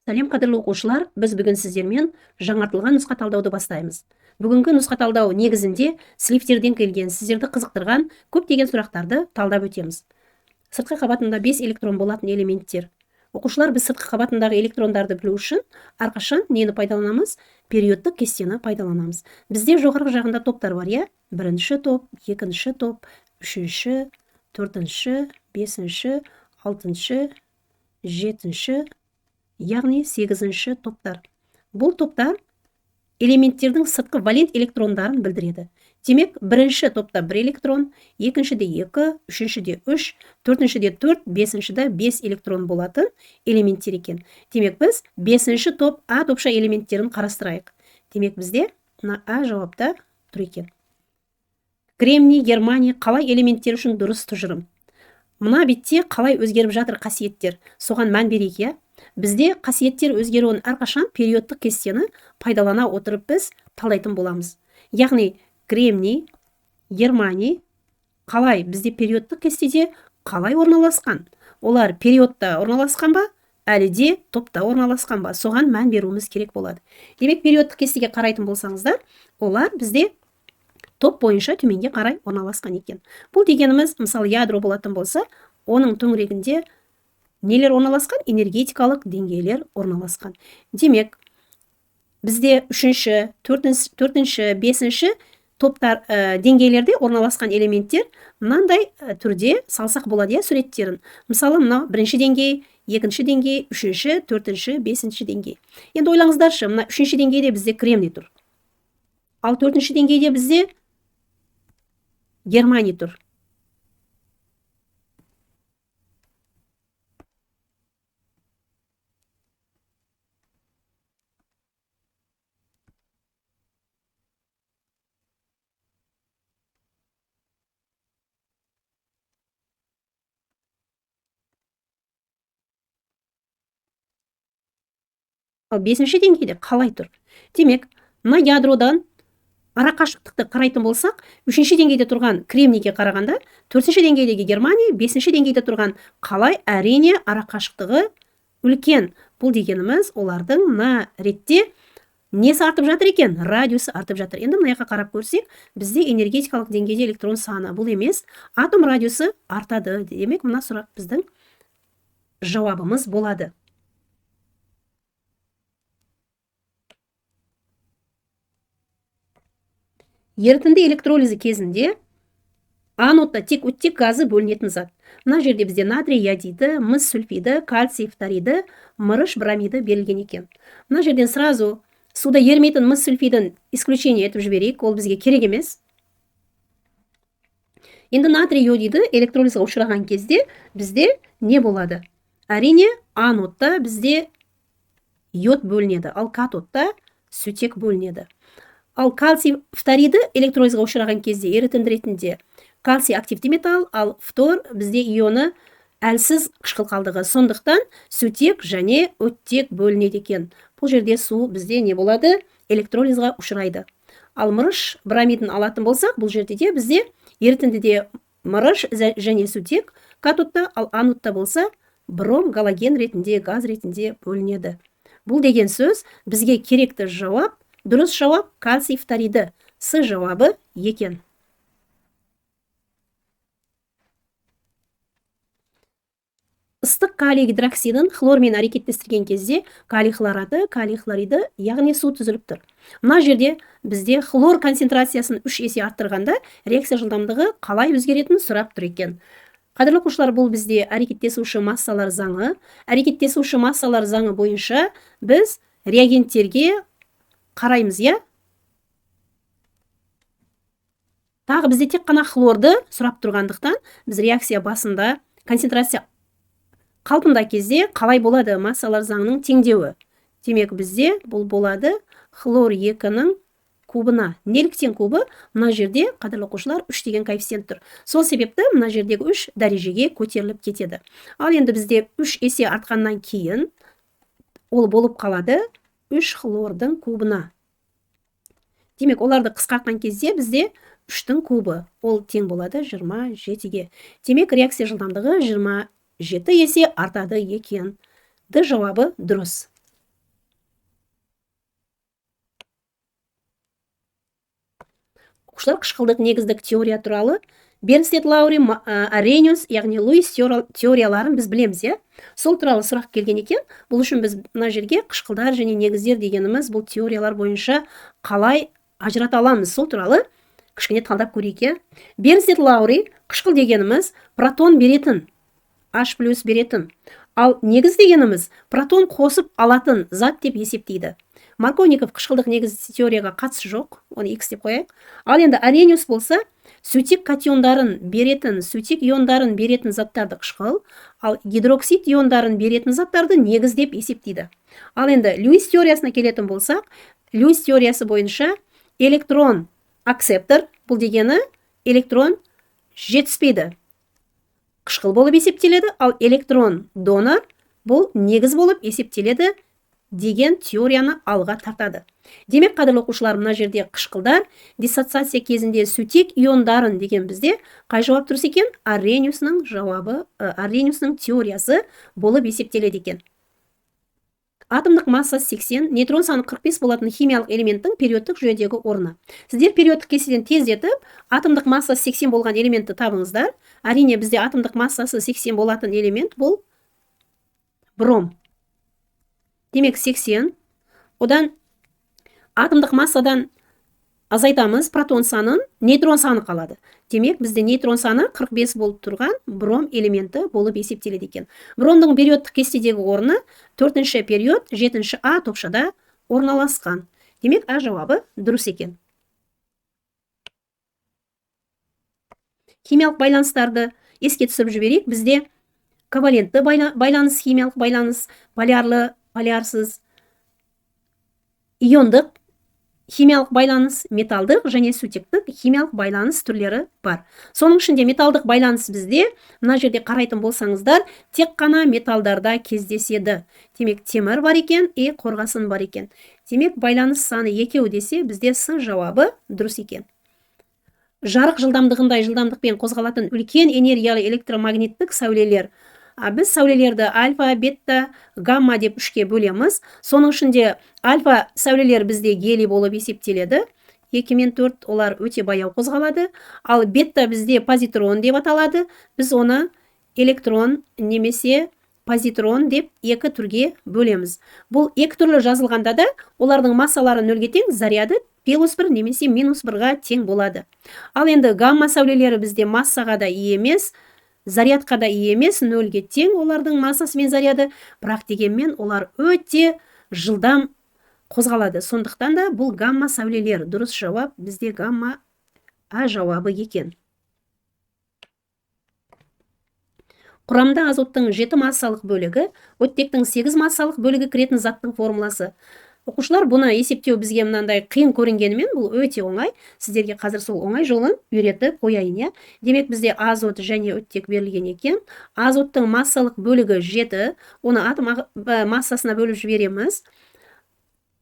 Сәлем қадірлі оқушылар, біз бүгін сіздермен жаңартылған нұсқа талдауды бастаймыз. Бүгінгі нұсқа талдау негізінде слифтерден келген сіздерді қызықтырған көптеген сұрақтарды талдап өтеміз. Сыртқы қабатында 5 электрон болатын элементтер. Оқушылар, біз сыртқы қабатындағы электрондарды білу үшін әрқашан нені пайдаланамыз? Периодтық кестені пайдаланамыз. Бізде жоғарғы жағында топтар бар, иә? Бірінші топ, екінші топ, үшінші, төртінші, бесінші, алтыншы, жетінші, яғни 8-ші топтар. Бұл топтар элементтердің сыртқы валент электрондарын білдіреді. Демек, бірінші топта 1 электрон, екіншіде 2, үшіншіде 3, төртіншіде 4, бесіншіде 5 электрон болатын элементтер екен. Демек, біз 5-ші топ А топша элементтерін қарастырайық. Демек, бізде А жауапта тұр екен. Кремний, германий қалай элементтер үшін дұрыс тұжырым? Мына бетте қалай өзгеріп жатыр қасиеттер? Соған мән берейік, иә? Бізде қасиеттер өзгеруін әрқашан периодтық кестені пайдалана отырып біз талдайтын боламыз. Яғни кремний, германий қалай бізде периодтық кестеде қалай орналасқан? Олар периодта орналасқан ба, әлі де топта орналасқан ба? Соған мән беруіміз керек болады. Демек, периодтық кестеге қарайтын болсаңыздар, олар бізде топ бойынша төменге қарай орналасқан екен. Бұл дегеніміз, мысалы, ядро болатын болса, оның төңірегінде нелер орналасқан? Энергетикалық деңгейлер орналасқан. Демек, бізде 3-ші, 4-ші, 5-ші топтар деңгейлерде орналасқан элементтер мынандай түрде салсақ болады, суреттерін. Мысалы, мына 1-ші деңгей, 2-ші деңгей, 3-ші, 4-ші, 5-ші деңгей. Енді ойлаңыздаршы, мына 3-ші деңгейде бізде кремний тұр. Ал 4-ші деңгейде бізде германий тұр. Ал 5-ші деңгейде қалай тұр? Демек, мына ядродан арақашықтықты қарайтын болсақ, 3-ші деңгейде тұрған кремнийге қарағанда, 4-ші деңгейдегі германий, 5-ші деңгейде тұрған қалай? Әрине арақашықтығы үлкен. Бұл дегеніміз, олардың мына ретте несі артып жатыр екен? Радиусы артып жатыр. Енді мына жаққа қарап көрсек, бізде энергетикалық деңгейде электрон саны, бұл емес, атом радиусы артады. Демек, мына сұрақ біздің жауабымыз болады. Ерітінді электролизі кезінде анодта тек оттек газы бөлінетін зат. Мына жерде бізде натрий йодиді, мыс сульфиді, кальций фториді, мырыш бромиді берілген екен. Мына жерден сразу суда ерімейтін мыс сульфидін исключение етіп жіберейік, ол бізге керек емес. Енді натрий йодиді электролизға ұшыраған кезде бізде не болады? Әрине, анодта бізде йод бөлінеді, ал катодта сутек бөлінеді. Ал кальций фториді электролизға ұшыраған кезде ерітінді ретінде кальций активті металл, ал фтор бізде ионы әлсіз қышқыл қалдығы. Сондықтан сутек және оттек бөлінеді екен. Бұл жерде су бізде не болады? Электролизға ұшырайды. Ал мырыш бромидін алатын болсақ, бұл жерде де бізде ерітіндіде мырыш және сутек катодта, ал анодта болса бром галоген ретінде, газ ретінде бөлінеді. Бұл деген сөз бізге керекті жауап, дұрыс жауап кальций фториді. С жауабы екен. Ыстық калий гидроксидін хлормен әрекеттестірген кезде калий хлораты, калий хлориді, яғни су түзіліп тұр. Мына жерде бізде хлор концентрациясын 3 есе арттырғанда реакция жылдамдығы қалай өзгеретін сұрап тұр екен. Қадірлі оқушылар, бұл бізде әрекеттесуші массалар заңы. Әрекеттесуші массалар заңы бойынша біз реагенттерге қараймыз, иә? Тағы бізде тек қана хлорды сұрап тұрғандықтан, біз реакция басында концентрация қалпында кезде қалай болады массалар заңының теңдеуі? Демек, бізде бұл болады хлор 2-ның кубына. Неліктен кубы? Мына жерде, қадірлі оқушылар, 3 деген коэффициент тұр. Сол себепті мына жердегі 3 дәрежеге көтеріліп кетеді. Ал енді бізде 3 есе артқаннан кейін ол болып қалады 3 хлордың кубына. Демек, оларды қысқартқан кезде бізде 3-тің кубы, ол тең болады 27-ге. Демек, реакция жылдамдығы 27 есе артады екен. Д жауабы дұрыс. оқушылар қышқылдық негіздік теория туралы Бернстед, Лаури, Арениус, яғни Луис теорияларын біз білеміз, иә. Сол туралы сұрақ келген екен. Бұл үшін біз мына жерге қышқылдар және негіздер дегеніміз бұл теориялар бойынша қалай ажырата аламыз, сол туралы кішкене талдап көрейік, иә. Бернстед, Лаури, қышқыл дегеніміз протон беретін, H+ беретін. Ал негіз дегеніміз протон қосып алатын зат деп есептейді. Марковников қышқылдық негіз теорияға қатысы жоқ, оны X деп қояйық. Ал енді Арениус болса, сутек катиондарын беретін, сутек иондарын беретін заттарды қышқыл, ал гидроксид иондарын беретін заттарды негіз деп есептейді. Ал енді Льюис теориясына келетін болсақ, Льюис теориясы бойынша электрон аксептор, бұл дегені электрон жетіспейді, қышқыл болып есептеледі, ал электрон донор бұл негіз болып есептеледі деген теорияны алға тартады. Демек, қадірлі оқушылар, мына жерде қышқылдар диссоциация кезінде сутек иондарын деген бізде қай жауап дұрыс екен? Арениусның жауабы, Арениусның теориясы болып есептеледі екен. Атомдық массасы 80, нейтрон саны 45 болатын химиялық элементтің периодтық жүйедегі орны. Сіздер периодтық кестеден тездетіп, атомдық массасы 80 болған элементті табыңыздар. Әрине, бізде атомдық массасы 80 болатын элемент бұл бром. Демек 80, одан атомдық массадан азайтамыз протон санын, нейтрон саны қалады. Демек, бізде нейтрон саны 45 болып тұрған бром элементі болып есептеледі екен. Бромдың периодтық кестедегі орны 4-ші период 7-ші А топшада орналасқан. Демек, А жауабы дұрыс екен. Химиялық байланыстарды еске түсіріп жіберейік. Бізде ковалентті байланыс, химиялық байланыс, полярлы, полярсыз, иондық химиялық байланыс, металдық және сутектік химиялық байланыс түрлері бар. Соның ішінде металдық байланыс бізде, мына жерде қарайтын болсаңыздар, тек қана металдарда кездеседі. Демек, темір бар екен, қорғасын бар екен. Демек, байланыс саны екеу десе, бізде С жауабы дұрыс екен. Жарық жылдамдығындай жылдамдықпен қозғалатын үлкен энергиялы электромагниттік сәулелер. Біз сәулелерді альфа, бетта, гамма деп үшке бөлеміз. Соның ішінде альфа сәулелер бізде гелий болып есептеледі. 2 мен 4 олар өте баяу қозғалады. Ал бетта бізде позитрон деп аталады. Біз оны электрон немесе позитрон деп екі түрге бөлеміз. Бұл екі түрлі жазылғанда да олардың массалары нөлге тең, заряды +1 немесе -1-ға тең болады. Ал енді гамма сәулелері бізде массаға да ие емес, зарядқа да ие емес, нөлге тең олардың массасы мен заряды, бірақ дегенмен олар өте жылдам қозғалады. Сондықтан да бұл гамма сәулелер. Дұрыс жауап бізде гамма А жауабы екен. Құрамда азоттың 7 массалық бөлігі, оттектің 8 массалық бөлігі кіретін заттың формуласы. Оқушылар, бұны есептеу бізге мынандай қиын көрінгенімен, бұл өте оңай. Сіздерге қазір сол оңай жолын үйретіп қояйын. Демек, бізде азот және оттек берілген екен. Азоттың массалық бөлігі 7, оны атом массасына бөліп жібереміз.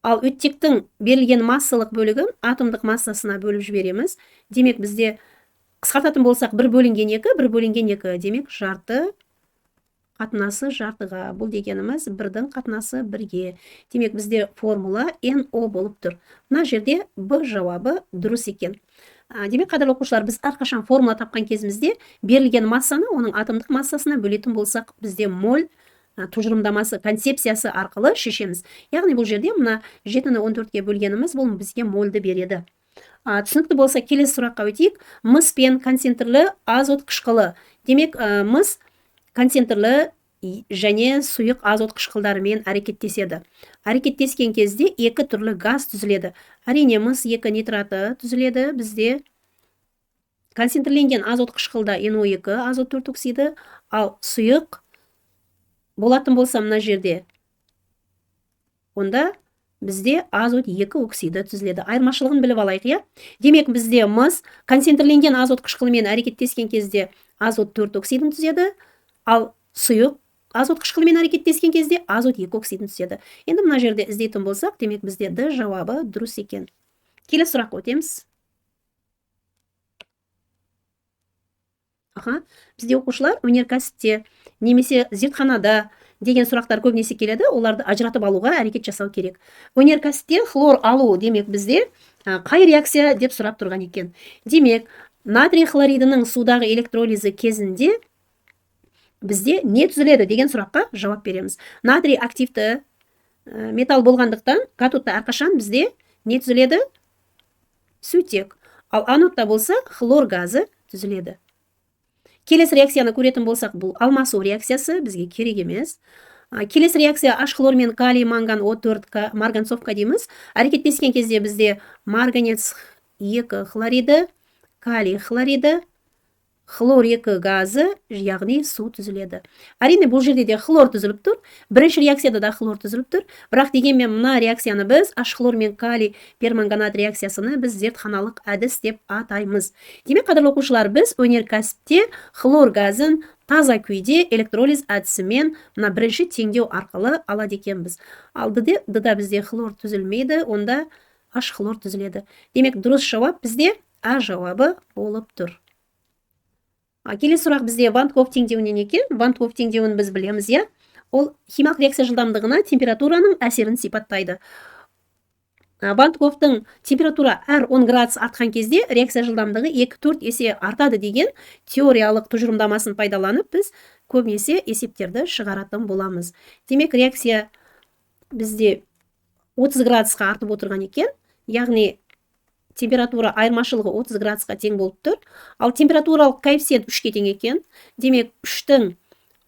Ал оттектің берілген массалық бөлігін атомдық массасына бөліп жібереміз. Демек, бізде қысқартатын болсақ 1 бөлінген 2, 1 бөлінген 2. Демек, жарты қатынасы жартыға. Бұл дегеніміз 1-дің қатынасы 1-ге. Демек, бізде формула NO болып тұр. Мына жерде Б жауабы дұрыс екен. Демек, қадірлі оқушылар, біз әрқашан формула тапқан кезімізде берілген массаны оның атомдық массасына бөлетін болсақ, бізде моль тұжырымдамасы, концепциясы арқылы шешеміз. Яғни бұл жерде мына 7-ні 14-ге бөлгеніміз бұл бізге мольді береді. Түсінікті болса, келесі сұраққа өтейік. Мыс пен концентрлі азот қышқылы. Демек, мыс концентрлі және сұйық азот қышқылдарымен әрекеттеседі. Әрекеттескен кезде екі түрлі газ түзіледі. Әрине, мыс 2 нитраты түзіледі. Бізде концентрленген азот қышқылда NO2 азот 4 оксиді, ал сұйық болатын болса мына жерде, онда бізде азот 2 оксиді түзіледі. Айырмашылығын біліп алайық. Демек, бізде мыс концентрленген азот қышқылымен әрекеттескен кезде азот 4 оксидін түзеді, ал сұйық азот қышқылымен әрекеттескен кезде азот 2 оксидін түседі. Енді мына жерде іздейтін болсақ, демек бізде Д жауабы дұрыс екен. Келесі сұраққа өтеміз. Бізде оқушылар өнеркәсіпте немесе зертханада деген сұрақтар көбінесе келеді, оларды ажыратып алуға әрекет жасау керек. Өнеркәсіпте хлор алу, демек бізде Қай реакция деп сұрап тұрған екен. Демек, натрий хлоридінің судағы электролизі кезінде бізде не түзіледі деген сұраққа жауап береміз. Натрий активті металл болғандықтан катодта әрқашан бізде не түзіледі? Сутек. Ал анодта болса хлор газы түзіледі. Келесі реакцияны көретін болсақ, бұл алмасу реакциясы бізге керек емес. Келесі реакция H хлор мен калий манган O4 марганцовка дейміз. Әрекеттескен кезде бізде марганец 2 хлориді, калий хлориді, хлор 2 газы, яғни су түзіледі. Әрине бұл жерде де хлор түзіліп тұр. Бірінші реакцияда да хлор түзіліп тұр. Бірақ дегенмен мына реакцияны біз H хлор мен калий перманганат реакциясыны біз зертханалық әдіс деп атаймыз. Демек, қадірлі оқушылар, біз өнеркәсіпте хлор газын таза күйде электролиз әдісімен мына бірінші теңдеу арқылы алады екенбіз. Ал дыда бізде хлор түзілмейді, онда H хлор түзіледі. Демек, дұрыс жауап бізде А жауабы болып тұр. Келесі сұрақ бізде Ван Ков теңдеуінен екен. Ван Ков теңдеуін біз білеміз, иә? Ол химиялық реакция жылдамдығына температураның әсерін сипаттайды. Ван Ковтың температура әр 10 градус артқан кезде реакция жылдамдығы 2-4 есе артады деген теориялық тұжырымдамасын пайдаланып, біз көбінесе есептерді шығаратын боламыз. Демек, реакция бізде 30 градусқа артып отырған екен, яғни температура айырмашылығы 30 градусқа тең болып тұр. Ал температуралық коэффициент 3-ке тең екен. Демек, 3-тің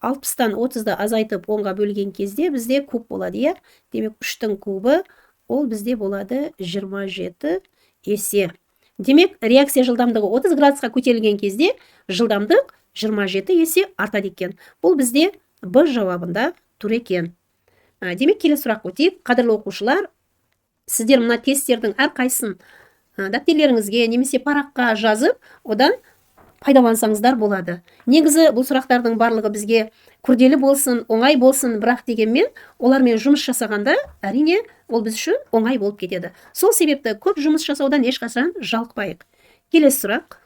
60-тан 30-ды азайтып 10-ға бөлген кезде бізде куб болады, иә? Демек, 3-тің кубы ол бізде болады 27 есе. Демек, реакция жылдамдығы 30 градусқа көтерілген кезде жылдамдық 27 есе артады екен. Бұл бізде Б жауабында тұр екен. Демек, келесі сұрақ өтейік. Қадірлі оқушылар, сіздер мына тесттердің әрқайсысын дәптерлеріңізге немесе параққа жазып, одан пайдалансаңыздар болады. Негізі бұл сұрақтардың барлығы бізге күрделі болсын, оңай болсын, бірақ дегенмен олармен жұмыс жасағанда әрине ол біз үшін оңай болып кетеді. Сол себепті көп жұмыс жасаудан ешқашан жалықпайық. Келесі сұрақ.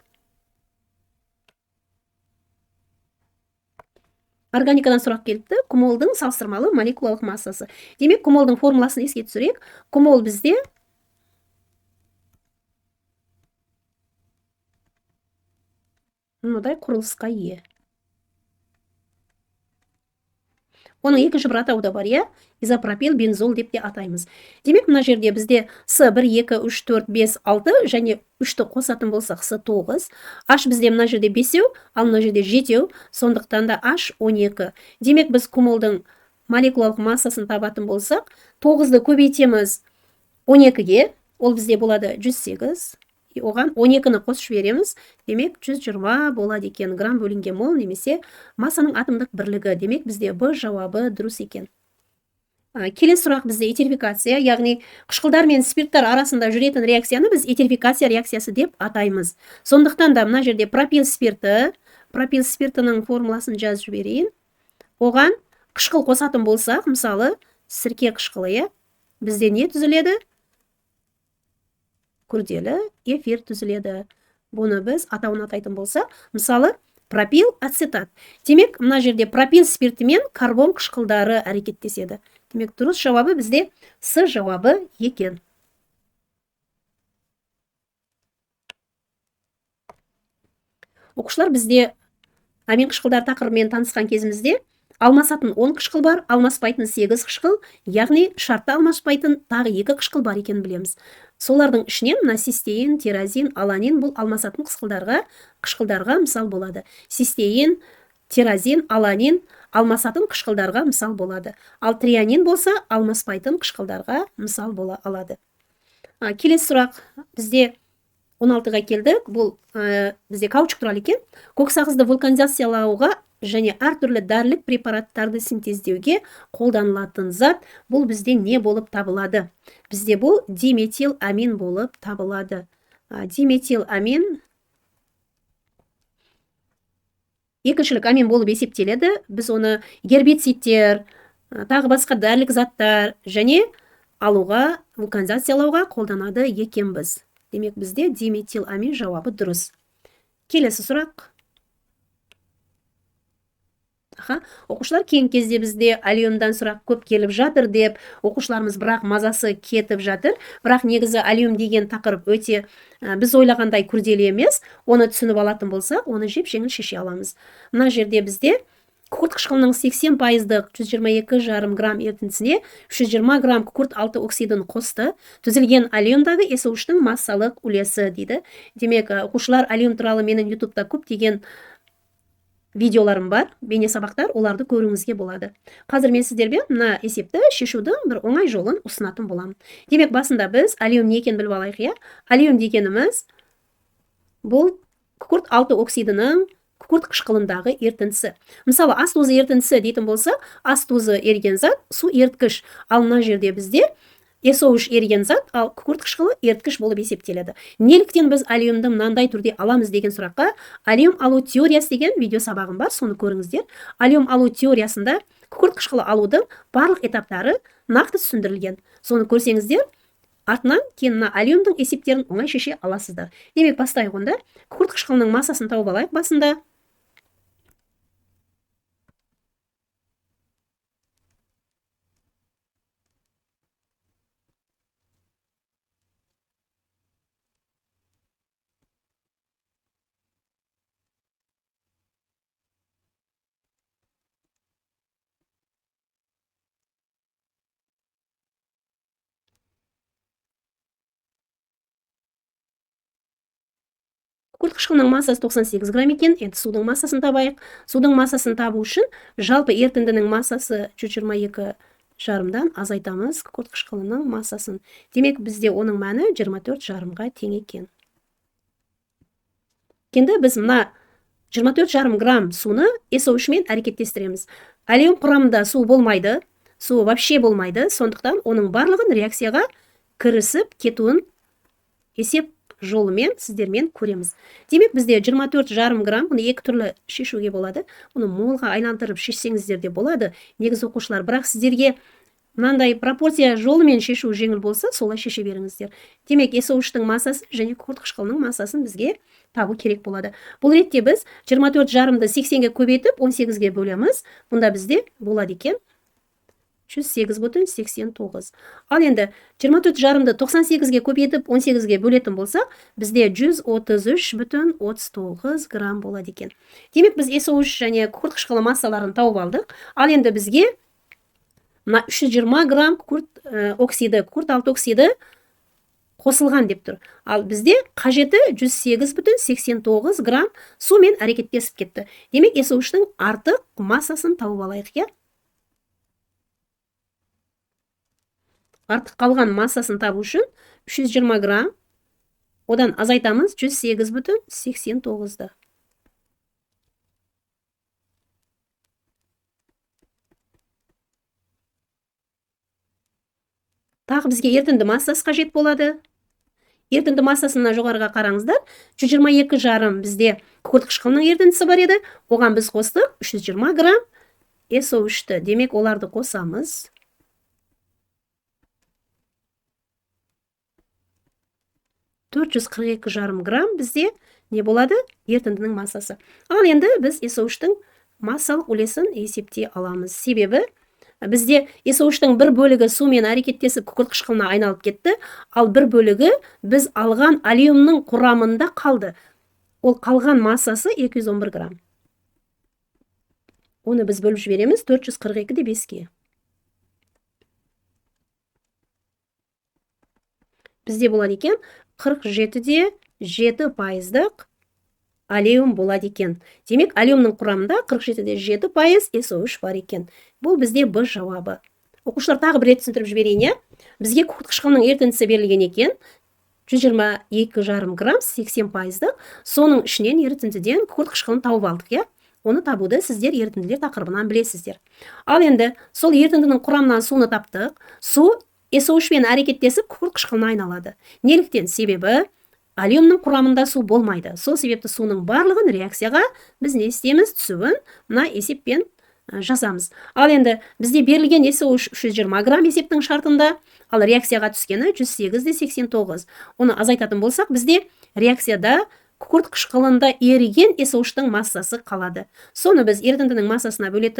Органикадан сұрақ келіпті. Кумолдың салыстырмалы молекулалық массасы. Демек, кумолдың формуласын еске түсірейік. Кумол бізде мынадай құрылысқа ие. Оның екінші бір атауы да бар, иә? Изопропил бензол деп те атаймыз. Демек, мына жерде бізде С1, 2, 3, 4, 5, 6 және 3-ті қосатын болсақ С9. H бізде мына жерде 5-еу, ал мына жерде 7-еу, сондықтан да H 12. Демек, біз кумолдың молекулалық массасын табатын болсақ, 9-ды көбейтеміз 12-ге, ол бізде болады 108. Оған 12-ні қосып жібереміз. Демек, 120 болады екен. Грамм бөлінген мол немесе массаның атомдық бірлігі. Демек, бізде Б жауабы дұрыс екен. Келесі сұрақ бізде этерификация, яғни қышқылдар мен спирттар арасында жүретін реакцияны біз этерификация реакциясы деп атаймыз. Сондықтан да мына жерде пропил спиртінің формуласын жазып жіберейін. Оған қышқыл қосатын болсақ, мысалы, сірке қышқылы, бізде не түзіледі? Күрделі эфир түзіледі. Бұны біз атауын атайтын болса, мысалы, пропил ацетат. Демек, мына жерде пропил спирті мен карбон қышқылдары әрекеттеседі. Демек, дұрыс жауабы бізде С жауабы екен. Оқушылар, бізде амин қышқылдар тақырыбымен танысқан кезімізде алмасатын 10 қышқыл бар, алмаспайтын 8 қышқыл, яғни шартты алмаспайтын тағы 2 қышқыл бар екен білеміз. Солардың ішінен мына цистеин, тиразин, аланин бұл алмасатын қышқылдарға мысал болады. Цистеин, тиразин, аланин алмасатын қышқылдарға мысал болады. Ал трианин болса алмаспайтын қышқылдарға мысал бола алады. Келесі сұрақ бізде 16-ға келдік. Бұл бізде каучук туралы екен. Көксағызды вулканизациялауға және әртүрлі дәрілік препараттарды синтездеуге қолданылатын зат, бұл бізде не болып табылады? Бізде бұл диметил амин болып табылады. Диметил амин екіншілік амин болып есептеледі. Біз оны гербицидтер, тағы басқа дәрілік заттар және алуға, вулканизациялауға қолданады екенбіз. Демек, бізде диметил амин жауабы дұрыс. Келесі сұрақ. Оқушылар кейінгі кезде бізде алюминдан сұрақ көп келіп жатыр деп, оқушыларымыз бірақ мазасы кетіп жатыр. Бірақ негізі алюмин деген тақырып өте біз ойлағандай күрделі емес. Оны түсініп алатын болсақ, оны жеп-жеңіл шеше аламыз. Мына жерде бізде күкірт қышқылының 80%-дық 122,5 грамм ерітіндісіне 320 грамм күкірт алты оксидін қосты. Түзілген алюминдағы SO3-тің массалық үлесі дейді. Демек, оқушылар алюмин туралы менің ютубта көптеген видеоларым бар, бейне сабақтар, оларды көруіңізге болады. Қазір мен сіздермен мына есепті шешудің бір оңай жолын ұсынатын боламын. Демек, басында біз алюмин не екенін біліп алайық, иә? Алюмин дегеніміз бұл күкірт алты оксидінің күкірт қышқылындағы ерітіндісі. Мысалы, ас тұзы ерітіндісі дейтін болса, ас тұзы еріген зат су еріткіш. Ал мына жерде бізде SO3 еріген зат, ал күкірт қышқылы еріткіш болып есептеледі. Неліктен біз алюминді мынандай түрде аламыз деген сұраққа алюмин алу теориясы деген видео сабағым бар, соны көріңіздер. Алюмин алу теориясында күкірт қышқылы алудың барлық этаптары нақты түсіндірілген. Соны көрсеңіздер, артынан кейін мына алюминдің есептерін оңай шеше аласыздар. Демек, бастайық онда. Күкірт қышқылының массасын тауып алайық басында. Күкірт қышқылының массасы 98 грамм екен. Енді судың массасын табайық. Судың массасын табу үшін жалпы ерітіндінің массасы 122,5-дан азайтамыз күкірт қышқылының массасын. Демек, бізде оның мәні 24,5-ға тең екен. Енді біз мына 24,5 грамм суны SO3-мен әрекеттестіреміз. Алюмин құрамында су болмайды, су вообще болмайды. Сондықтан оның барлығын реакцияға кірісіп кетуін есеп жолымен сіздермен көреміз. Демек, бізде 24,5 грамм, бұны екі түрлі шешуге болады. Бұны молға айналдырып шешсеңіздер де болады. Негізі оқушылар, бірақ сіздерге мынандай пропорция жолымен шешу жеңіл болса, солай шеше беріңіздер. Демек, SO3-тің массасы және күкірт қышқылының массасын бізге табу керек болады. Бұл ретте біз 24,5-ды 80-ге көбейтіп 18-ге бөлеміз. Бұнда бізде болады екен 108,89. Ал енді 24,5-ды 98-ге көбейтіп 18-ге бөлетін болсақ, бізде 133,39 грамм болады екен. Демек, біз SO3 және күкірт қышқылы массаларын тауып алдық. Ал енді бізге 320 грамм күкірт оксиді, күкірт алты оксиді қосылған деп тұр. Ал бізде қажеті 108,89 грамм сумен әрекеттесіп кетті. Демек, SO3-тің артық массасын тауып алайық, иә? Артық қалған массасын табу үшін 320 грамм, одан азайтамыз 108,89-ды. Тағы бізге ерітінді массасы қажет болады. Ерітінді массасына жоғарыға қараңыздар. 122,5 бізде күкірт қышқылының ерітіндісі бар еді. Оған біз қостық 320 грамм SO3-ті. Демек, оларды қосамыз. 442,5 грамм бізде не болады? Ерітіндінің массасы. Ал енді біз SO3-тің массалық үлесін есептей аламыз. Себебі бізде SO3-тің бір бөлігі сумен әрекеттесіп күкірт қышқылына айналып кетті, ал бір бөлігі біз алған алюминнің құрамында қалды. Ол қалған массасы 211 грамм. Оны біз бөліп жібереміз 442-де 5-ке. Бізде болады екен 47-де 7%-дық алюмин болады екен. Демек, алюминнің құрамында 47-де 7% SO3 бар екен. Бұл бізде Б жауабы. Оқушылар тағы бір рет түсіндіріп жіберейін. Бізге күкірт қышқылының ерітіндісі берілген екен. 122,5 грамм 80%-дық. Соның ішінен ерітіндіден күкірт қышқылын тауып алдық, Оны табуды сіздер ерітінділер тақырыбынан білесіздер. Ал енді сол ерітіндінің құрамынан суны таптық. Су SO3-мен әрекеттесіп күкірт қышқылына айналады. Неліктен? Себебі алюминнің құрамында су болмайды. Сол себепті суның барлығын реакцияға біз не істейміз? Түсуін мына есеппен жазамыз. Ал енді бізде берілген SO3 320 грамм есептің шартында, ал реакцияға түскені 108,89. Оны азайтатын болсақ, бізде реакцияда күкірт қышқылында еріген есоуыштың массасы қалады. Соны біз ерітіндінің массасына бөліп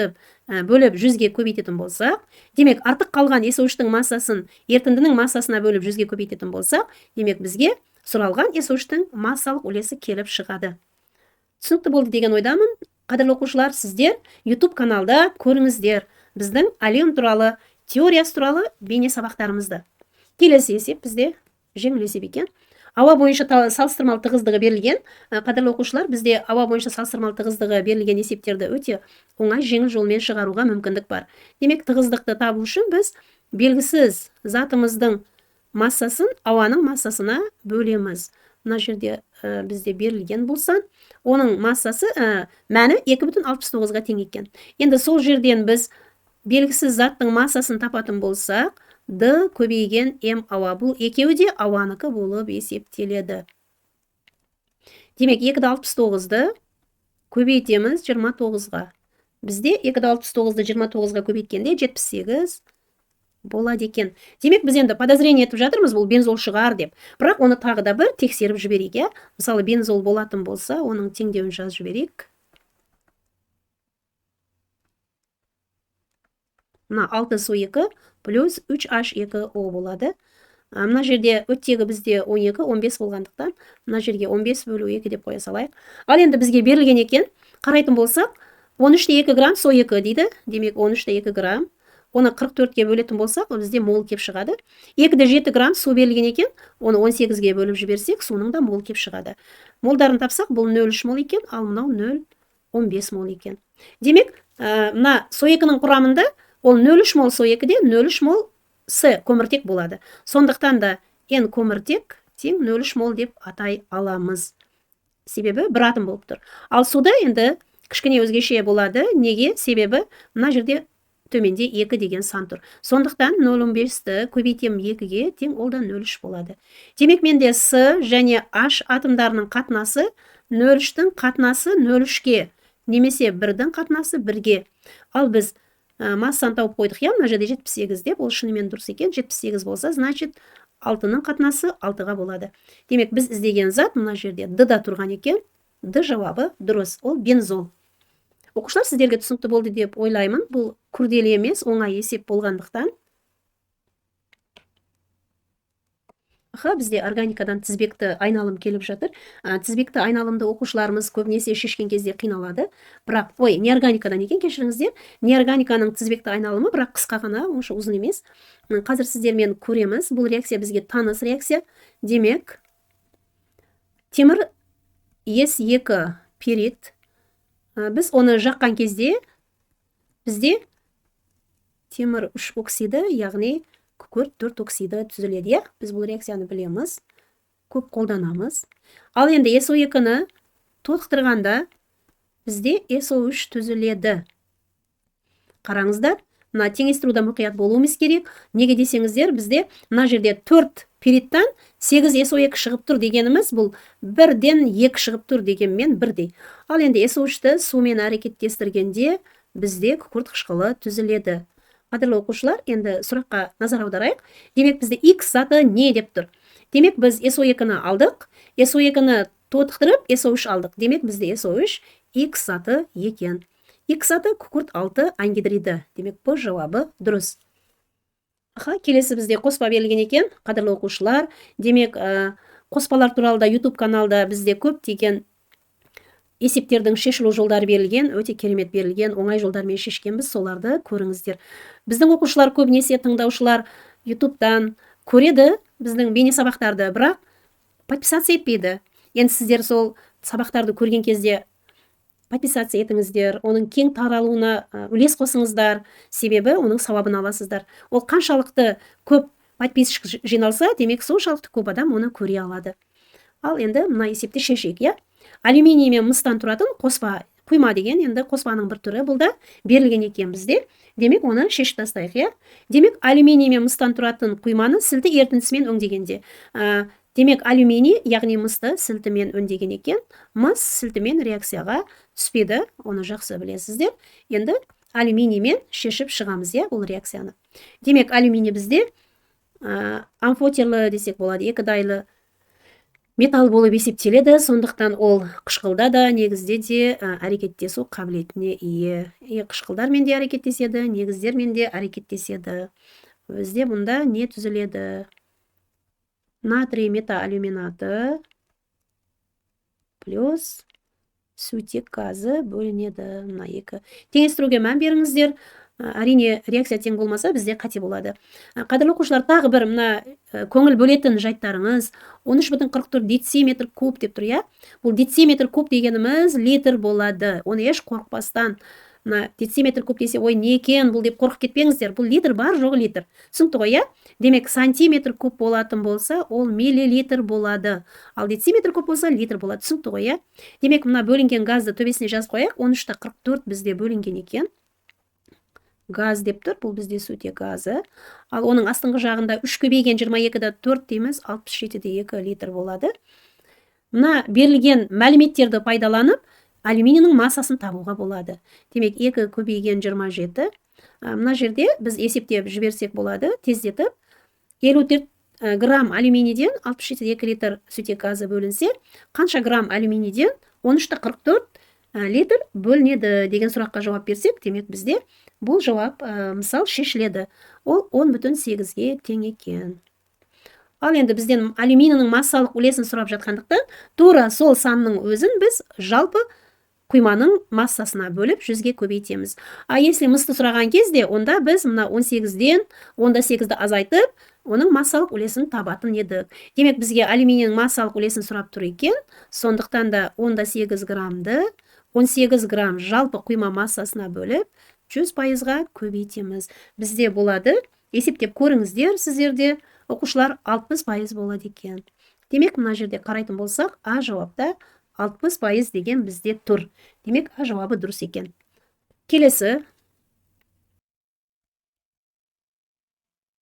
100-ге көбейтетін болсақ, демек артық қалған есоуыштың массасын ерітіндінің массасына бөліп 100-ге көбейтетін болсақ, демек бізге сұралған есоуыштың массалық үлесі келіп шығады. Түсінікті болды деген ойдамын. Қадірлі оқушылар, сіздер YouTube каналда көріңіздер біздің әлем туралы, теориясы туралы бейне сабақтарымызды. Келесі есеп бізде жеңіл есеп екен. Ауа бойынша салыстырмалы тығыздығы берілген. Қадірлі оқушылар, бізде ауа бойынша салыстырмалы тығыздығы берілген есептерді өте оңай жеңіл жолмен шығаруға мүмкіндік бар. Демек, тығыздықты табу үшін біз белгісіз затымыздың массасын ауаның массасына бөлеміз. Мына жерде бізде берілген болса, оның массасы мәні 2,69-ға тең екен. Енді сол жерден біз белгісіз заттың массасын тапатын болсақ, D көбейген М ауа. Бұл екеуі де ауаныкі болып есептеледі. Демек, 2,69-ды көбейтеміз 29-ға. Бізде 2,69-ды 29-ға көбейткенде 78 болады екен. Демек, біз енді подозрение етіп жатырмыз, бұл бензол шығар деп. Бірақ оны тағы да бір тексеріп жіберейік. Мысалы, бензол болатын болса, оның теңдеуін жазып жіберейік. Мына 6SO2 плюс 3H2O болады. Мына жерде өттегі бізде 12, 15 болғандықтан, мына жерге 15 бөлу 2 деп қоя салайық. Ал енді бізге берілген екен, қарайтын болсақ, 13,2 грамм SO2 дейді. Демек, 13,2 грамм. Оны 44-ге бөлетін болсақ, бізде мол кеп шығады. 2,7 грамм су берілген екен, оны 18-ге бөліп жіберсек, соның да мол кеп шығады. Молдарын тапсақ, бұл 0,3 мол екен, ал мынау 0,15 мол екен. Демек, мына SO2-ның құрамында ол 0,3 мол SO2-де 0,3 мол С көміртек болады. Сондықтан да N көміртек тең 0,3 мол деп атай аламыз. Себебі бір атом болып тұр. Ал суда енді кішкене өзгеше болады. Неге? Себебі мына жерде төменде 2 деген сан тұр. Сондықтан 0,15-ті көбейтем 2-ге тең, ол да 0,3 болады. Демек, менде С және H атомдарының қатынасы 0,3-тің қатынасы 0,3-ге, немесе 1-дің қатынасы 1-ге. Ал біз массаны тауып қойдық, мына жерде 78 деп, ол шынымен дұрыс екен. 78 болса, значит 6-ның қатынасы 6-ға болады. Демек, біз іздеген зат мына жерде D-да тұрған екен. D жауабы дұрыс, ол бензол. Оқушылар, сіздерге түсінікті болды деп ойлаймын. Бұл күрделі емес, оңай есеп болғандықтан. Бізде органикадан тізбекті айналым келіп жатыр. Тізбекті айналымды оқушыларымыз көбінесе шешкен кезде қиналады. Бірақ, неорганикадан екен, кешіріңіздер. Неорганиканың тізбекті айналымы, бірақ қысқа ғана, онша ұзын емес. Қазір сіздермен көреміз. Бұл реакция бізге таныс реакция. Демек, темір S2 пирит. Біз оны жаққан кезде бізде темір 3 оксиді, яғни күкірт 4 оксиді түзіледі. Біз бұл реакцияны білеміз, көп қолданамыз. Ал енді SO2-ні толықтырғанда бізде SO3 түзіледі. Қараңыздар, мына теңестіруда мұқият болуымыз керек. Неге десеңіздер, бізде мына жерде 4 пириттан 8 SO2 шығып тұр дегеніміз, бұл 1-ден 2 шығып тұр дегенмен бірдей. Ал енді SO3-ті сумен әрекеттестіргенде бізде күкірт қышқылы түзіледі. Қадірлі оқушылар, енді сұраққа назар аударайық. Демек, бізде X заты не деп тұр? Демек, біз SO2-ні алдық, SO2-ні тотықтырып, SO3 алдық. Демек, бізде SO3 X заты екен. X заты күкірт 6 ангидриді. Демек, бұл жауабы дұрыс. Келесі бізде қоспа берілген екен, қадірлі оқушылар. Демек, қоспалар туралы да YouTube каналда бізде көптеген есептердің шешілу жолдары берілген, өте керемет берілген, оңай жолдармен шешкенбіз, соларды көріңіздер. Біздің оқушылар көбінесе тыңдаушылар YouTube-дан көреді біздің бейне сабақтарды, бірақ подписация етпейді. Енді сіздер сол сабақтарды көрген кезде подписация етіңіздер, оның кең таралуына үлес қосыңыздар, себебі оның сауабын аласыздар. Ол қаншалықты көп подписчик жиналса, демек соншалықты көп адам оны көре алады. Ал енді мына есепті шешейік. Алюминий мен мыстан тұратын қоспа, құйма деген енді қоспаның бір түрі, бұл да берілген екен бізде. Демек, оны шешіп тастайық. Демек, алюминий мен мыстан тұратын құйманы сілті ерітіндісімен өңдегенде. Демек, алюминий, яғни мысты сілтімен өңдеген екен. Мыс сілтімен реакцияға түспеді, оны жақсы білесіздер. Енді алюминиймен шешіп шығамыз, бұл реакцияны. Демек, алюминий бізде амфотерлі десек болады, екі дайлы металл болып есептеледі, сондықтан ол қышқылда да негізде де әрекеттесу қабілетіне ие. Қышқылдармен де әрекеттеседі, негіздермен де әрекеттеседі. Бізде бұнда не түзіледі? Натрий металлюминаты плюс сутек газы бөлінеді. Мына екі. Теңестіруге мән беріңіздер. Әрине, реакция тең болмаса, бізде қате болады. Қадірлі оқушылар, тағы бір мына көңіл бөлетін жайттарыңыз 13,44 дециметр куб деп тұр, иә? Бұл дециметр куб дегеніміз литр болады. Оны еш қорықпастан, мына дециметр куб десе, ой, не екен бұл деп қорқып кетпеңіздер. Бұл литр бар, жоғы литр. Түсінікті ғой, иә? Демек, сантиметр куб болатын болса, ол миллилитр болады. Ал дециметр куб болса, литр болады. Түсінікті ғой, иә? Демек, мына бөлінген газды төбесіне жазып қояйық. 13,44 бізде бөлінген екен. Газ деп тұр, бұл бізде сутек газы. Ал оның астыңғы жағында 3 көбейген 22-де 4 дейміз, 67-де 2 литр болады. Мына берілген мәліметтерді пайдаланып, алюминийдің массасын табуға болады. Демек, 2 көбейген 27. Мына жерде біз есептеп жіберсек болады, тездетіп. 54 грамм алюминийден 67-де 2 литр сутек газы бөлінсе, қанша грамм алюминийден 13,44 литр бөлінеді деген сұраққа жауап берсек, демек бізде бұл жауап мысал шешіледі. Ол 10,8-ге тең екен. Ал енді бізден алюминийдің массалық үлесін сұрап жатқандықтан, тура сол санның өзін біз жалпы құйманың массасына бөліп 100-ге көбейтеміз. Если мысты сұраған кезде, онда біз мына 18-ден 18-ді азайтып, оның массалық үлесін табатын едік. Демек, бізге алюминийдің массалық үлесін сұрап тұр екен, сондықтан да 18 граммды 18 грамм жалпы құйма массасына бөліп 100%-ға көбейтеміз. Бізде болады, есептеп көріңіздер, сіздерде оқушылар 60% болады екен. Демек, мына жерде қарайтын болсақ, А жауапта 60% деген бізде тұр. Демек, А жауабы дұрыс екен. Келесі.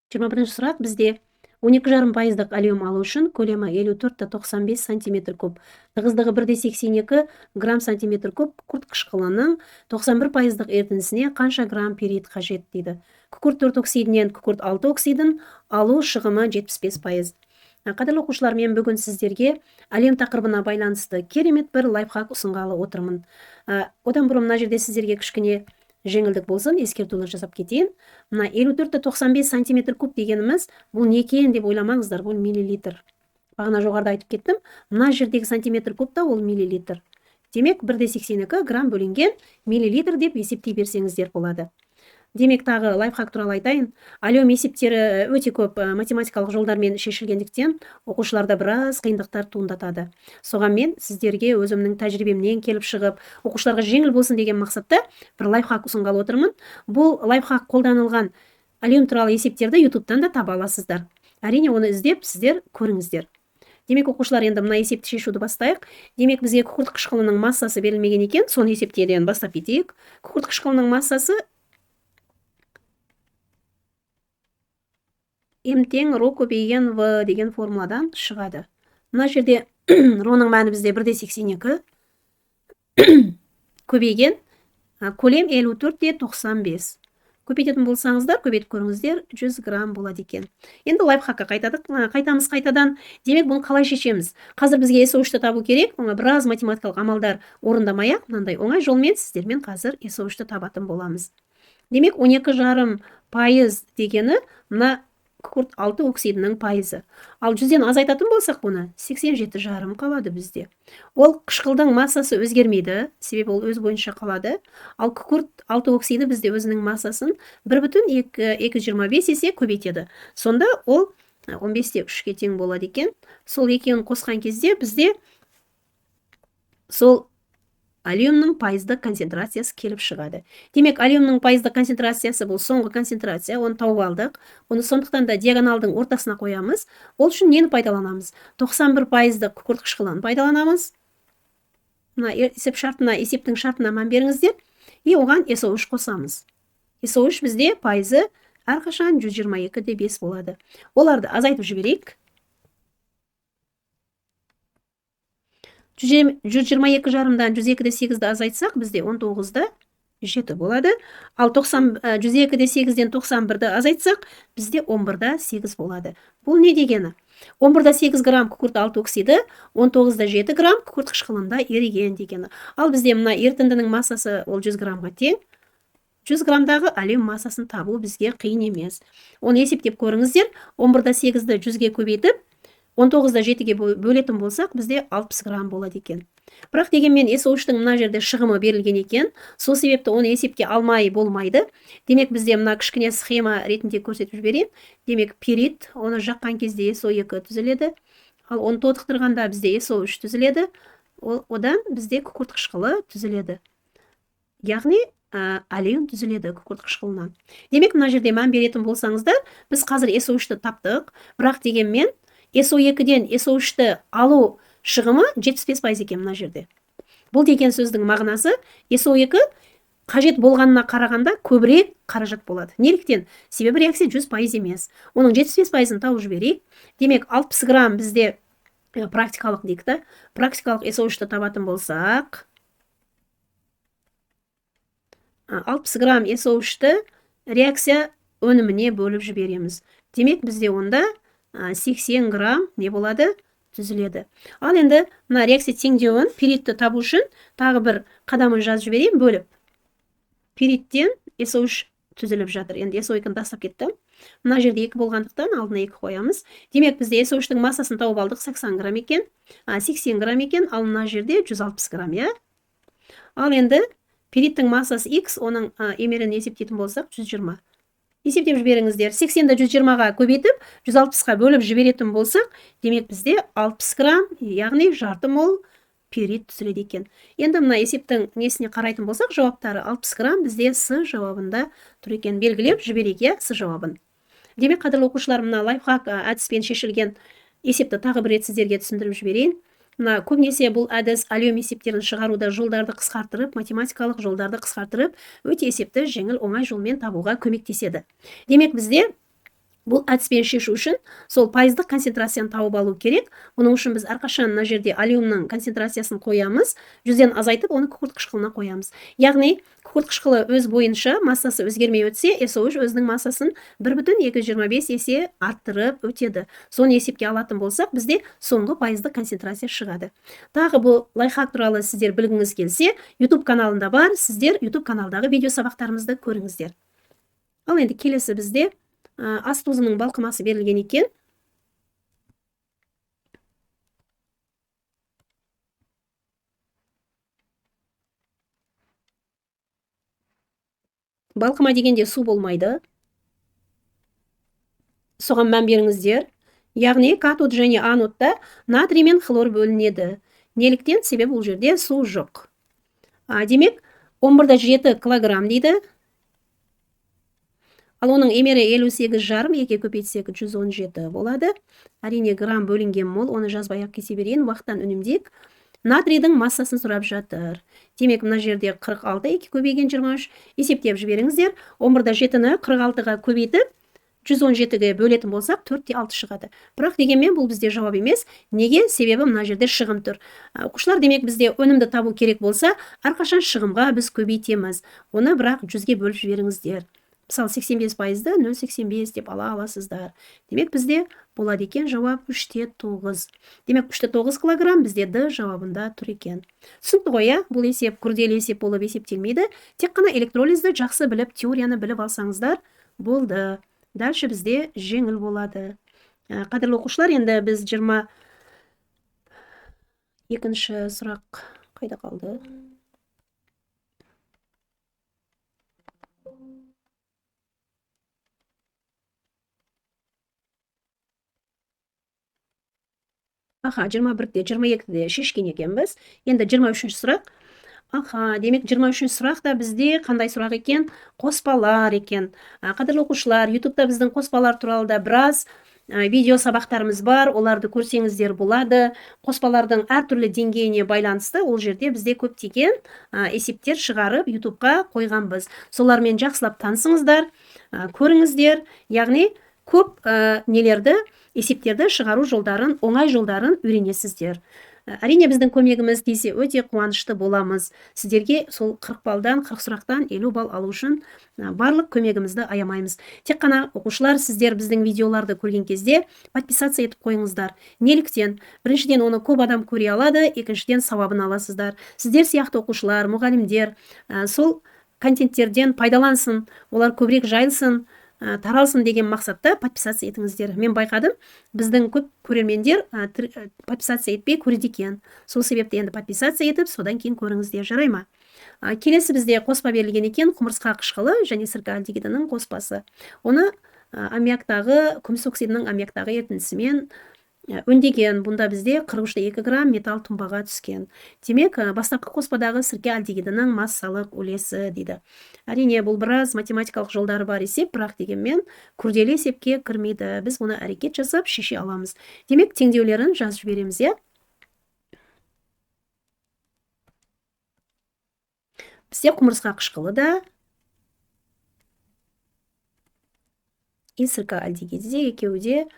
21-ші сұрақ бізде 12,5% алюм алу үшін көлемі 54,95 сантиметр куб. Тығыздығы 1,82 грамм сантиметр куб күкірт қышқылының 91% ерітіндісіне қанша грамм перит қажет дейді. Күкірт 4 оксидінен күкірт 6 оксидін алу шығымы 75%. Қадірлі оқушылар, мен бүгін сіздерге әлем тақырыбына байланысты керемет бір лайфхак ұсынғалы отырмын. Одан бұрын мына жерде сіздерге кішкене жеңілдік болсын, ескертулар жасап кетейін. Мына 54,95 сантиметр куб дегеніміз, бұл не екен деп ойламаңыздар, бұл миллилитр. Бағана жоғарыда айтып кеттім, мына жердегі сантиметр кубта ол миллилитр. Демек, 1,82 грамм бөлінген миллилитр деп есептей берсеңіздер болады. Демек, тағы лайфхак туралы айтайын. Алюм есептері өте көп математикалық жолдармен шешілгендіктен оқушыларда біраз қиындықтар туындатады. Соған мен сіздерге өзімнің тәжірибемнен келіп шығып, оқушыларға жеңіл болсын деген мақсатта бір лайфхак ұсынғалы отырмын. Бұл лайфхак қолданылған алюм туралы есептерді YouTube-тан да таба аласыздар. Әрине, оны іздеп сіздер көріңіздер. Демек, оқушылар, енді мына есепті шешуді бастайық. Демек, бізге күкірт қышқылының массасы берілмеген екен, соны есептеден бастап кетейік. Күкірт қышқылының массасы М тең ро көбейген В деген формуладан шығады. Мына жерде роның мәні бізде 1,82 көбейген көлем 54,95. Көбейтетін болсаңыздар, көбейтіп көріңіздер, 100 грамм болады екен. Енді лайфхакқа қайтамыз қайтадан. Демек, бұны қалай шешеміз? Қазір бізге SO3-ті табу керек. Біраз математикалық амалдар орындамай-ақ, мынандай оңай жолмен сіздермен қазір SO3-ті табатын боламыз. Демек, 12,5% дегені мына күкірт 6 оксидінің пайызы. Ал 100-ден азайтатын болсақ бұны 87,5 қалады бізде. Ол қышқылдың массасы өзгермейді, себебі ол өз бойынша қалады. Ал күкірт 6 оксиді бізде өзінің массасын 1,225 есе көбейтеді. Сонда ол 15-те 3-ке тең болады екен. Сол екеуін қосқан кезде бізде сол алюмнің пайыздық концентрациясы келіп шығады. Демек, алюмнің пайыздық концентрациясы бұл соңғы концентрация, оны тауып алдық. Оны сондықтан да диагоналдың ортасына қоямыз. Ол үшін нені пайдаланамыз? 91% күкірт қышқылын пайдаланамыз. Мына есептің шартына мән беріңіздер. Оған SO3 қосамыз. SO3 бізде пайызы әрқашан 122,5 болады. Оларды азайтып жіберейік. 122,5-дан 102,8-ді азайтсақ, бізде 19-ді 7 болады. Ал 102-де 8-ден 91-ді азайтсақ, бізде 11-да 8 болады. Бұл не дегені? 11-да 8 грамм күкірт алтын оксиді, 19-да 7 грамм күкірт қышқылында еріген дегені. Ал бізде мына ерітіндінің массасы ол 100 граммға тең. 100 граммдағы алюм массасын табу бізге қиын емес. Оны есептеп көріңіздер. 11-да 8-ді 100-ге көбейтіп, 19-да 7-ге бөлетін болсақ, бізде 60 грамм болады екен. Бірақ дегенмен SO3-тің мына жерде шығымы берілген екен. Сол себепті оны есепке алмай болмайды. Демек бізде мына кішкене схема ретінде көрсетіп жіберейін. Демек пирит, оны жаққан кезде SO2 түзіледі. Ал оны тотықтырғанда бізде SO3 түзіледі. Одан бізде күкірт қышқылы түзіледі. Яғни алюм түзіледі күкірт қышқылынан. Демек мына жерде мән беретін болсаңыздар, біз қазір SO3-ті таптық. Бірақ дегенмен SO2-ден SO3-ті алу шығымы 75% екен мына жерде. Бұл деген сөздің мағынасы SO2 қажет болғанына қарағанда көбірек қаражат болады. Неліктен? Себебі реакция 100% емес. Оның 75%-ын тауып жіберейік. Демек 60 грамм бізде практикалық дейік та. Практикалық SO3-ті табатын болсақ, 60 грамм SO3-ті реакция өніміне бөліп жібереміз. Демек бізде онда 80 грамм не болады? Түзіледі. Ал енді мына реакция теңдеуін пиритті табу үшін тағы бір қадамын жазып жіберейін, бөліп. Пириттен SO3 түзіліп жатыр. Енді SO2-ні тастап кеттім. Мына жерде 2 болғандықтан алдына 2 қоямыз. Демек бізде SO3-тің массасын тауып алдық, 80 грамм екен. 80 грамм екен, ал мына жерде 160 грамм, иә? Ал енді пириттің массасы X, оның емерін есептейтін болсақ 120. Есептеп жіберіңіздер. 80-ді 120-ға көбейтіп, 160-ға бөліп жіберетін болсақ, демек бізде 60 грамм, яғни жарты мол пирит түзіледі екен. Енді мына есептің несіне қарайтын болсақ, жауаптары 60 грамм бізде С жауабында тұр екен. Белгілеп жіберейік, иә, С жауабын. Демек, қадірлі оқушылар, мына лайфхак әдіспен шешілген есепті тағы бір рет сіздерге түсіндіріп жіберейін. Мына көбінесе бұл әдіс алюм есептерін шығаруда жолдарды қысқартырып, математикалық жолдарды қысқартырып, өте есепті жеңіл оңай жолмен табуға көмектеседі. Демек бізде бұл әдіспен шешу үшін сол пайыздық концентрацияны тауып алу керек. Оның үшін біз әрқашан мына жерде алюмның концентрациясын қоямыз, 100-ден азайтып, оны күкірт қышқылына қоямыз. Яғни күкірт қышқылы өз бойынша массасы өзгермей өтсе, SO3 өзінің массасын 1,225 есе арттырып өтеді. Соны есепке алатын болсақ, бізде соңғы пайыздық концентрация шығады. Тағы бұл лайфхак туралы сіздер білгіңіз келсе, YouTube каналында бар, сіздер YouTube каналдағы видео сабақтарымызды көріңіздер. Ал енді келесі бізде ас тұзының балқымасы берілген екен. Балқыма дегенде су болмайды. Соған мән беріңіздер. Яғни катод және анодта натрий мен хлор бөлінеді. Неліктен? Себебі бұл жерде су жоқ. Демек 11-да 7 килограмм дейді. Ал оның емері 58 жарым, 2-ге көбейтсек 117 болады. Әрине грамм бөлінген мол, оны жазбай-ақ кесе берейін, уақыттан үнемдейік. Натрийдің массасын сұрап жатыр. Демек, мына жерде 46, 2 көбейген 23. Есептеп жіберіңіздер. 11-да 7-ні 46-ға көбейтіп, 117-ге бөлетін болсақ, 4-те 6 шығады. Бірақ дегенмен бұл бізде жауап емес. Неге? Себебі мына жерде шығым тұр. Оқушылар, демек бізде өнімді табу керек болса, әрқашан шығымға біз көбейтеміз. Оны бірақ 100-ге бөліп жіберіңіздер. Мысалы 85%-ді 0,85 деп ала аласыздар. Демек бізде болады екен жауап 3-те 9. Демек 3-те 9 килограмм бізде Д жауабында тұр екен. Түсінікті ғой, бұл есеп күрделі есеп болып есептелмейді. Тек қана электролизді жақсы біліп, теорияны біліп алсаңыздар болды. Дальше бізде жеңіл болады. Қадірлі оқушылар, енді біз 22-ші сұрақ қайда қалды? Аха, 21-де, 22-де шешкен екенбіз. Енді 23-ші сұрақ. Аха, демек 23-ші сұрақта бізде қандай сұрақ екен? Қоспалар екен. Қадірлі оқушылар, YouTube-та біздің қоспалар туралы да біраз видео сабақтарымыз бар. Оларды көрсеңіздер болады. Қоспалардың әртүрлі деңгейіне байланысты ол жерде бізде көптеген есептер шығарып YouTube-қа қойғанбыз. Солармен жақсылап танысыңыздар, көріңіздер. Яғни көп нелерді, есептерді шығару жолдарын, оңай жолдарын үйренесіздер. әрине біздің көмегіміз тисе өте қуанышты боламыз. Сіздерге сол 40 балдан 40 сұрақтан 50 балл алу үшін барлық көмегімізді аямаймыз. Тек қана оқушылар, сіздер біздің видеоларды көрген кезде подписаться етіп қойыңыздар. Неліктен? Біріншіден, оны көп адам көре алады, екіншіден сауабын аласыздар. Сіздер сияқты оқушылар, мұғалімдер сол контенттерден пайдалансын, олар көбірек жайылсын, таралсын деген мақсатта подписация етіңіздер. Мен байқадым, біздің көп көрермендер подписация етпей көреді екен. Сол себепті енді подписация етіп, содан кейін көріңіздер, жарай ма? Келесі бізде қоспа берілген екен, құмырсқа қышқылы және сіркальдегидінің қоспасы. Оны аммиактағы, күміс оксидінің аммиактағы ерітіндісімен өндеген. Бұнда бізде 43-2 грамм металл тұнбаға түскен. Демек, бастапқы қоспадағы сірке альдегидінің массалық үлесі дейді. Әрине, бұл біраз математикалық жолдары бар есеп, бірақ дегенмен күрделі есепке кірмейді. Біз бұны әрекет жасап шеше аламыз. Демек, теңдеулерін жазып жібереміз, иә? Бізде құмырсқа қышқылы да сірке альдегиді де екеуі де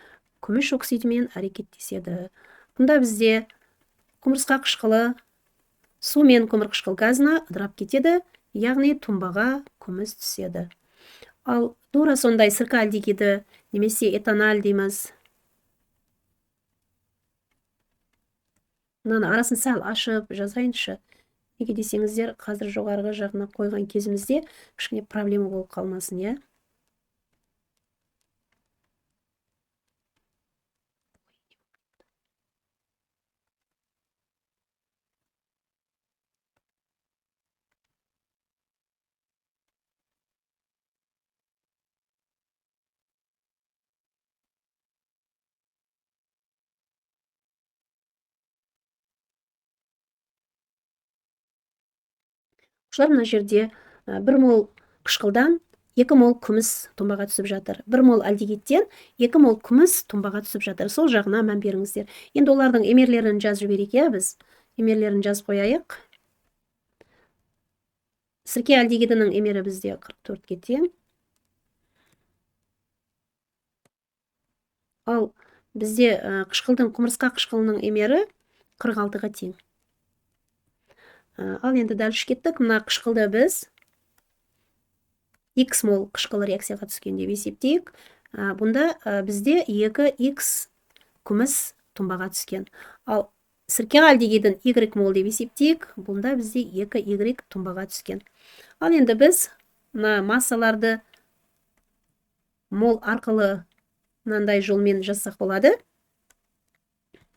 күміс оксидімен әрекеттеседі. Бұнда бізде құмырсқа қышқылы сумен көмір қышқыл газына ыдырап кетеді, яғни тұнбаға күміс түседі. Ал тура сондай сірке альдегиді немесе этанол дейміз. Мынаны арасын сәл ашып жазайыншы. Неге десеңіздер, қазір жоғарғы жағына қойған кезімізде кішкене проблема болып қалмасын, иә? Мына жерде 1 мол қышқылдан 2 мол күміс тұнбаға түсіп жатыр. 1 мол альдегидтен 2 мол күміс тұнбаға түсіп жатыр. Сол жағына мән беріңіздер. Енді олардың емерлерін жазып жіберейік, иә, біз. Емерлерін жазып қояйық. Сірке альдегидінің емері бізде 44-ке тең. Ал бізде қышқылдың, құмырсқа қышқылының емері 46-ға тең. Ал енді дәліш кеттік. Мына қышқылды біз X мол қышқылы реакцияға түскен деп есептейік. Бұнда бізде 2X күміс тұнбаға түскен. Ал сірке альдегидін Y мол деп есептейік. Бұнда бізде 2Y тұнбаға түскен. Ал енді біз мына массаларды мол арқылы мынандай жолмен жазсақ болады.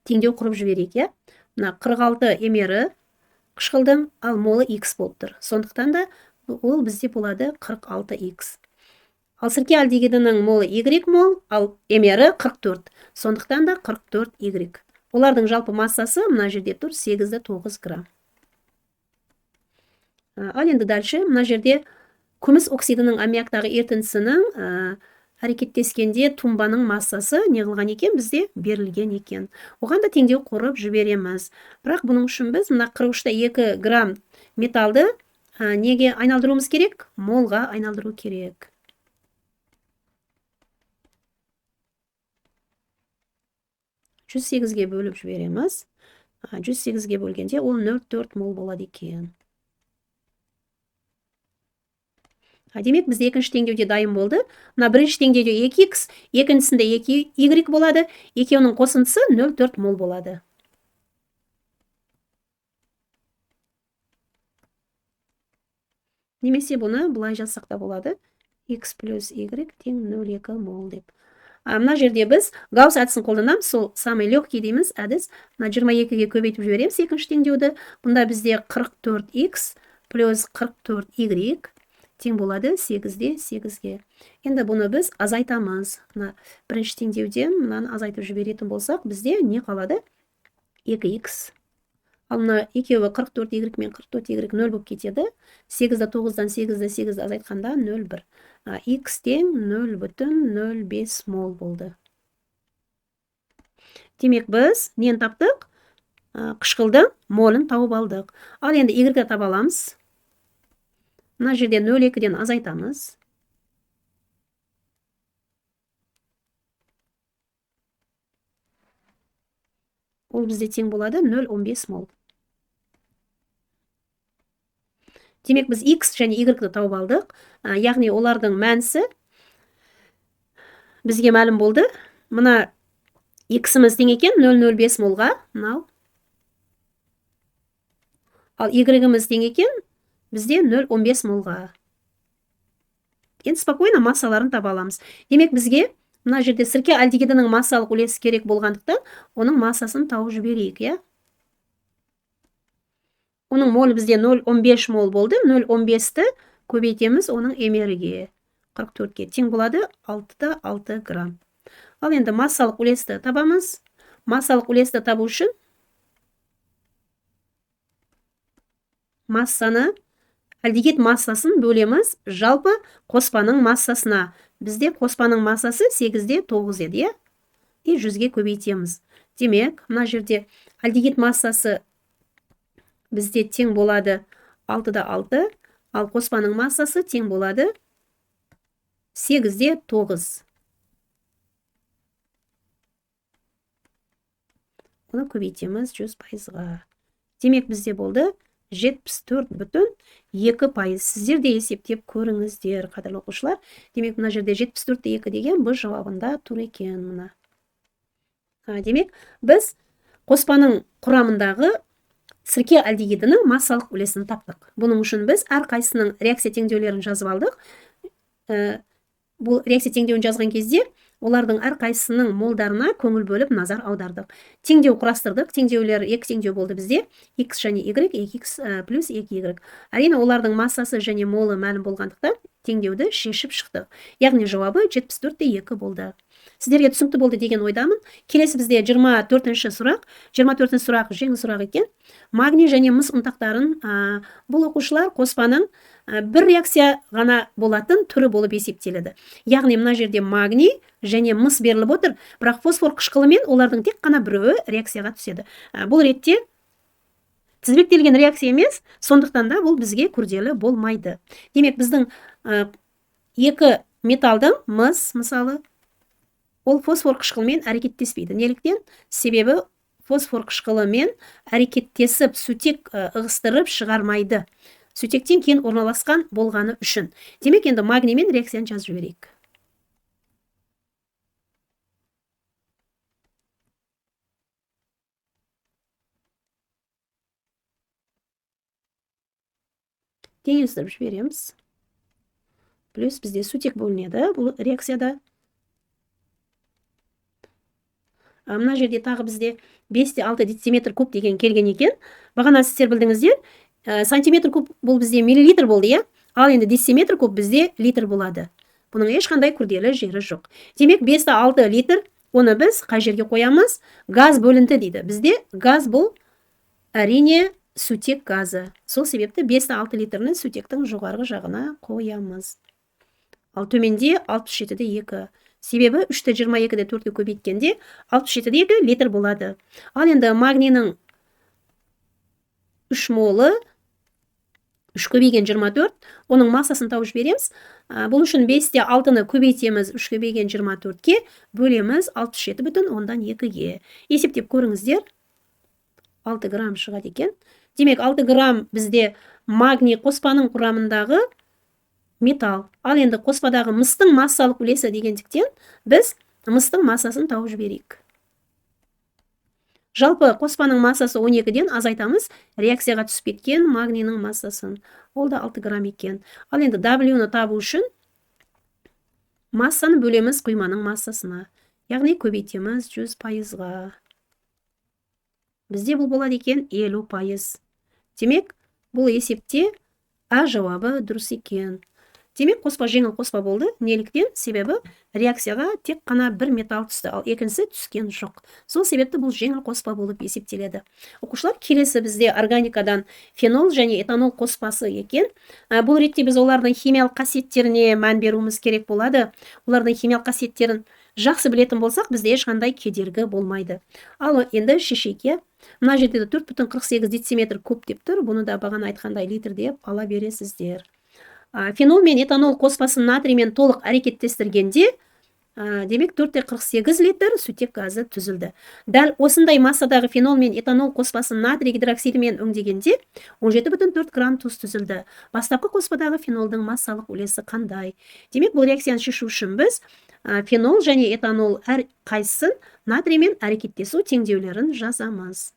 Теңдеу құрып жіберейік, иә? Мына 46 емері қышқылдың, ал молы X болып тұр. Сондықтан да ол бізде болады 46X. Ал сірке альдегидінің молы Y мол, ал емері 44. Сондықтан да 44Y. Олардың жалпы массасы мына жерде тұр 8,9 грамм. Ал енді дәлше, мына жерде күміс оксидінің аммиактағы ерітіндісінің әрекеттескенде тұнбаның массасы неғылған екен, бізде берілген екен. Оған да теңдеу құрып жібереміз. Бірақ бұның үшін біз мына 43,2 грамм металды неге айналдыруымыз керек? Молға айналдыру керек. Жүз 8-ге бөліп жібереміз. 108-ге бөлгенде ол 0,4 мол болады екен. Демек, біз екінші теңдеуде дайын болды. Мына бірінші теңдеуде 2X, екіншісінде 2Y болады. Екеуінің қосындысы 0,4 мол болады. Немесе бұны бұлай жазсақ та болады. X плюс Y тең 0,2 мол деп. Мына жерде біз Гаусс әдісін қолданамыз, сол самый легкий дейміз әдіс. Мына 22-ге көбейтіп жібереміз екінші теңдеуді. Бұнда бізде 44X плюс 44Y тең болады 8-де 8-ге. Енді бұны біз азайтамыз. Мына бірінші теңдеуден мынаны азайтып жіберетін болсақ, бізде не қалады? 2X. Ал мына екеуі 44Y мен 44Y 0 болып кетеді. 8-де 9-дан 8-де 8 азайтқанда 0,1. X тең 0,05 мол болды. Демек, біз нені таптық? Қышқылдың молын тауып алдық. Ал енді Y-ді таба аламыз. Мына жерде 0,2-ден азайтамыз. ол бізде тең болады 0,15 мол. Демек біз X және Y-ді тауып алдық. Яғни олардың мәнісі бізге мәлім болды. Мына X-іміз тең екен 0,05 молға, мынау. Ал Y-іміз тең екен бізде 0,15 молға. Енді спокойно массаларын таба аламыз. Демек бізге мына жерде сірке альдегидінің массалық үлесі керек болғандықтан, оның массасын тауып жіберейік, иә? Оның молы бізде 0,15 мол болды. 0,15-ті көбейтеміз оның емеріге. 44-ке тең болады 6,6 грамм. Ал енді массалық үлесті табамыз. Массалық үлесті табу үшін массаны, альдегид массасын бөлеміз жалпы қоспаның массасына. Бізде қоспаның массасы 8-де 9 еді, иә? И 100-ге көбейтеміз. Демек, мына жерде альдегид массасы бізде тең болады 6-да 6, ал қоспаның массасы тең болады 8-де 9. Оны көбейтеміз 100%-ға. Демек бізде болды 74,2%. Сіздер де есептеп көріңіздер, қадірлі оқушылар. Демек, мына жерде 74,2 деген бұл жауабында тұр екен мына. Демек, біз қоспаның құрамындағы сірке альдегидінің массалық үлесін таптық. Бұның үшін біз әрқайсының реакция теңдеулерін жазып алдық. Бұл реакция теңдеуін жазған кезде олардың әрқайсының молдарына көңіл бөліп назар аудардық. Теңдеу құрастырдық. Теңдеулер 2 теңдеу болды бізде. X және Y, 2X плюс 2Y. Әрине олардың массасы және молы мәлім болғандықтан теңдеуді шешіп шықтық. Яғни жауабы 74,2 болды. Сіздерге түсінікті болды деген ойдамын. Келесі бізде 24-ші сұрақ. 24-ші сұрақ жеңіл сұрақ екен. Магний және мыс ұнтақтарын бұл оқушылар қоспаның бір реакция ғана болатын түрі болып есептеледі. Яғни мына жерде магний және мыс беріліп отыр, бірақ фосфор қышқылымен олардың тек қана біреуі реакцияға түседі. Бұл ретте тізбектелген реакция емес, сондықтан да бұл бізге күрделі болмайды. Демек, біздің екі металдың мыс, мысалы, ол фосфор қышқылымен әрекеттеспейді. Неліктен? Себебі фосфор қышқылымен әрекеттесіп, сутек ығыстырып шығармайды. Сутектен кейін орналасқан болғаны үшін. Демек, енді магниймен реакцияны жазып жіберейік. Теңестіріп жібереміз. Плюс бізде сутек бөлінеді бұл реакцияда. Мына жерде тағы бізде 5-те 6 дециметр куб деген келген екен. Бағана сіздер білдіңіздер, сантиметр куб бұл бізде миллилитр болды, иә? Ал енді дециметр куб бізде литр болады. Бұның ешқандай күрделі жері жоқ. Демек, 5-те 6 литр, оны біз қай жерге қоямыз? Газ бөлінді дейді. Бізде газ бұл әрине сутек газы. Сол себепті 5-те 6 литрні сутектің жоғарғы жағына қоямыз. Ал төменде 67-де 2. Себебі 3-те 22-де 4-ке көбейткенде 67-де 2 литр болады. Ал енді магнийның 3 молы 3 көбейген 24, оның массасын тауып жібереміз. Бұл үшін 5-те 6-ны көбейтеміз 3 көбейген 24-ке, бөлеміз 67,2-ге. Есептеп көріңіздер, 6 грамм шығады екен. Демек, 6 грамм бізде магний қоспаның құрамындағы металл. Ал енді қоспадағы мыстың массалық үлесі дегендіктен біз мыстың массасын тауып жіберейік. Жалпы қоспаның массасы 12-ден азайтамыз, реакцияға түсіп кеткен магнийның массасын. Ол да 6 грамм екен. Ал енді W-ны табу үшін массаны бөлеміз құйманың массасына. Яғни көбейтеміз 100%-ға. Бізде бұл болады екен 50%. Демек, бұл есепте А жауабы дұрыс екен. Демек, қоспа жеңіл қоспа болды. Неліктен? Себебі реакцияға тек қана бір металл түсті, ал екіншісі түскен жоқ. Сол себепті бұл жеңіл қоспа болып есептеледі. Оқушылар, келесі бізде органикадан фенол және этанол қоспасы екен. Бұл ретте біз олардың химиялық қасиеттеріне мән беруіміз керек болады. Олардың химиялық қасиеттерін жақсы білетін болсақ, бізде ешқандай кедергі болмайды. Ал енді шешейік. Мына жерде 4,48 дециметр куб деп тұр. Бұны да бағана айтқандай литр деп ала бересіздер. Фенол мен этанол қоспасын натриймен толық әрекеттестіргенде демек 4,48 литр сутек газы түзілді. Дәл осындай массадағы фенол мен этанол қоспасын натрий гидроксидімен өңдегенде 17,4 грамм тұз түзілді. Бастапқы қоспадағы фенолдың массалық үлесі қандай? Демек бұл реакцияны шешу үшін біз фенол және этанол әр қайсысын натриймен әрекеттесу теңдеулерін жазамыз.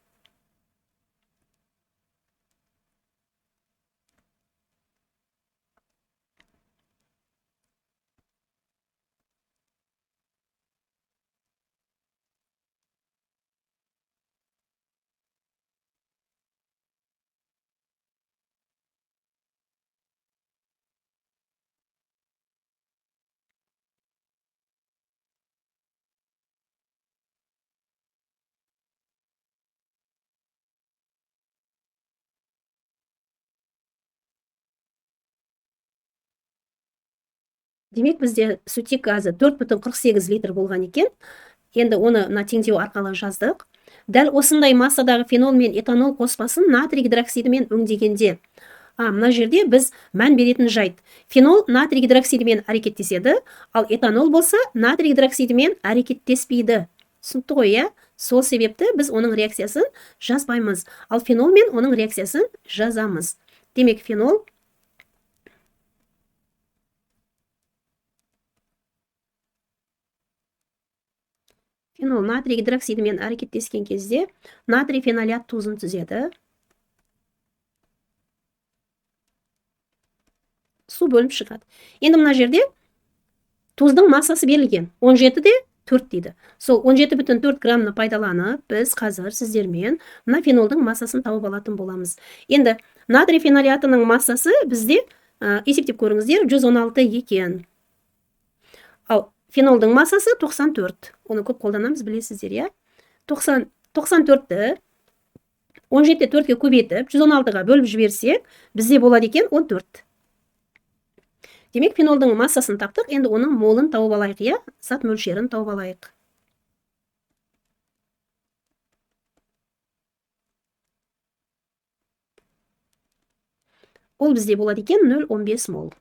Демек бізде сутек газы 4,48 литр болған екен. Енді оны мына теңдеу арқылы жаздық. Дәл осындай массадағы фенол мен этанол қоспасын натрий гидроксидімен өңдегенде. Мына жерде біз мән беретін жайт. Фенол натрий гидроксидімен әрекеттеседі, ал этанол болса натрий гидроксидімен әрекеттеспейді. Түсінікті ғой, иә? Сол себепті біз оның реакциясын жазбаймыз, ал фенол мен оның реакциясын жазамыз. Демек фенол натрий гидроксидімен әрекеттескен кезде натрий фенолят тұзын түзеді. Су бөлініп шығады. Енді мына жерде тұздың массасы берілген. 17-де 4 дейді. Сол 17,4 граммны пайдаланып, біз қазір сіздермен мына фенолдың массасын тауып алатын боламыз. Енді натрий фенолятының массасы бізде есептеп көріңіздер 116 екен. Ал фенолдың массасы 94. Оны көп қолданамыз, білесіздер, иә? 94-ті 17-де 4-ке көбейтіп, 116-ға бөліп жіберсек, бізде болады екен 14. Демек, фенолдың массасын таптық, енді оның молын тауып алайық, иә? Зат мөлшерін тауып алайық. Ол бізде болады екен 0,15 мол.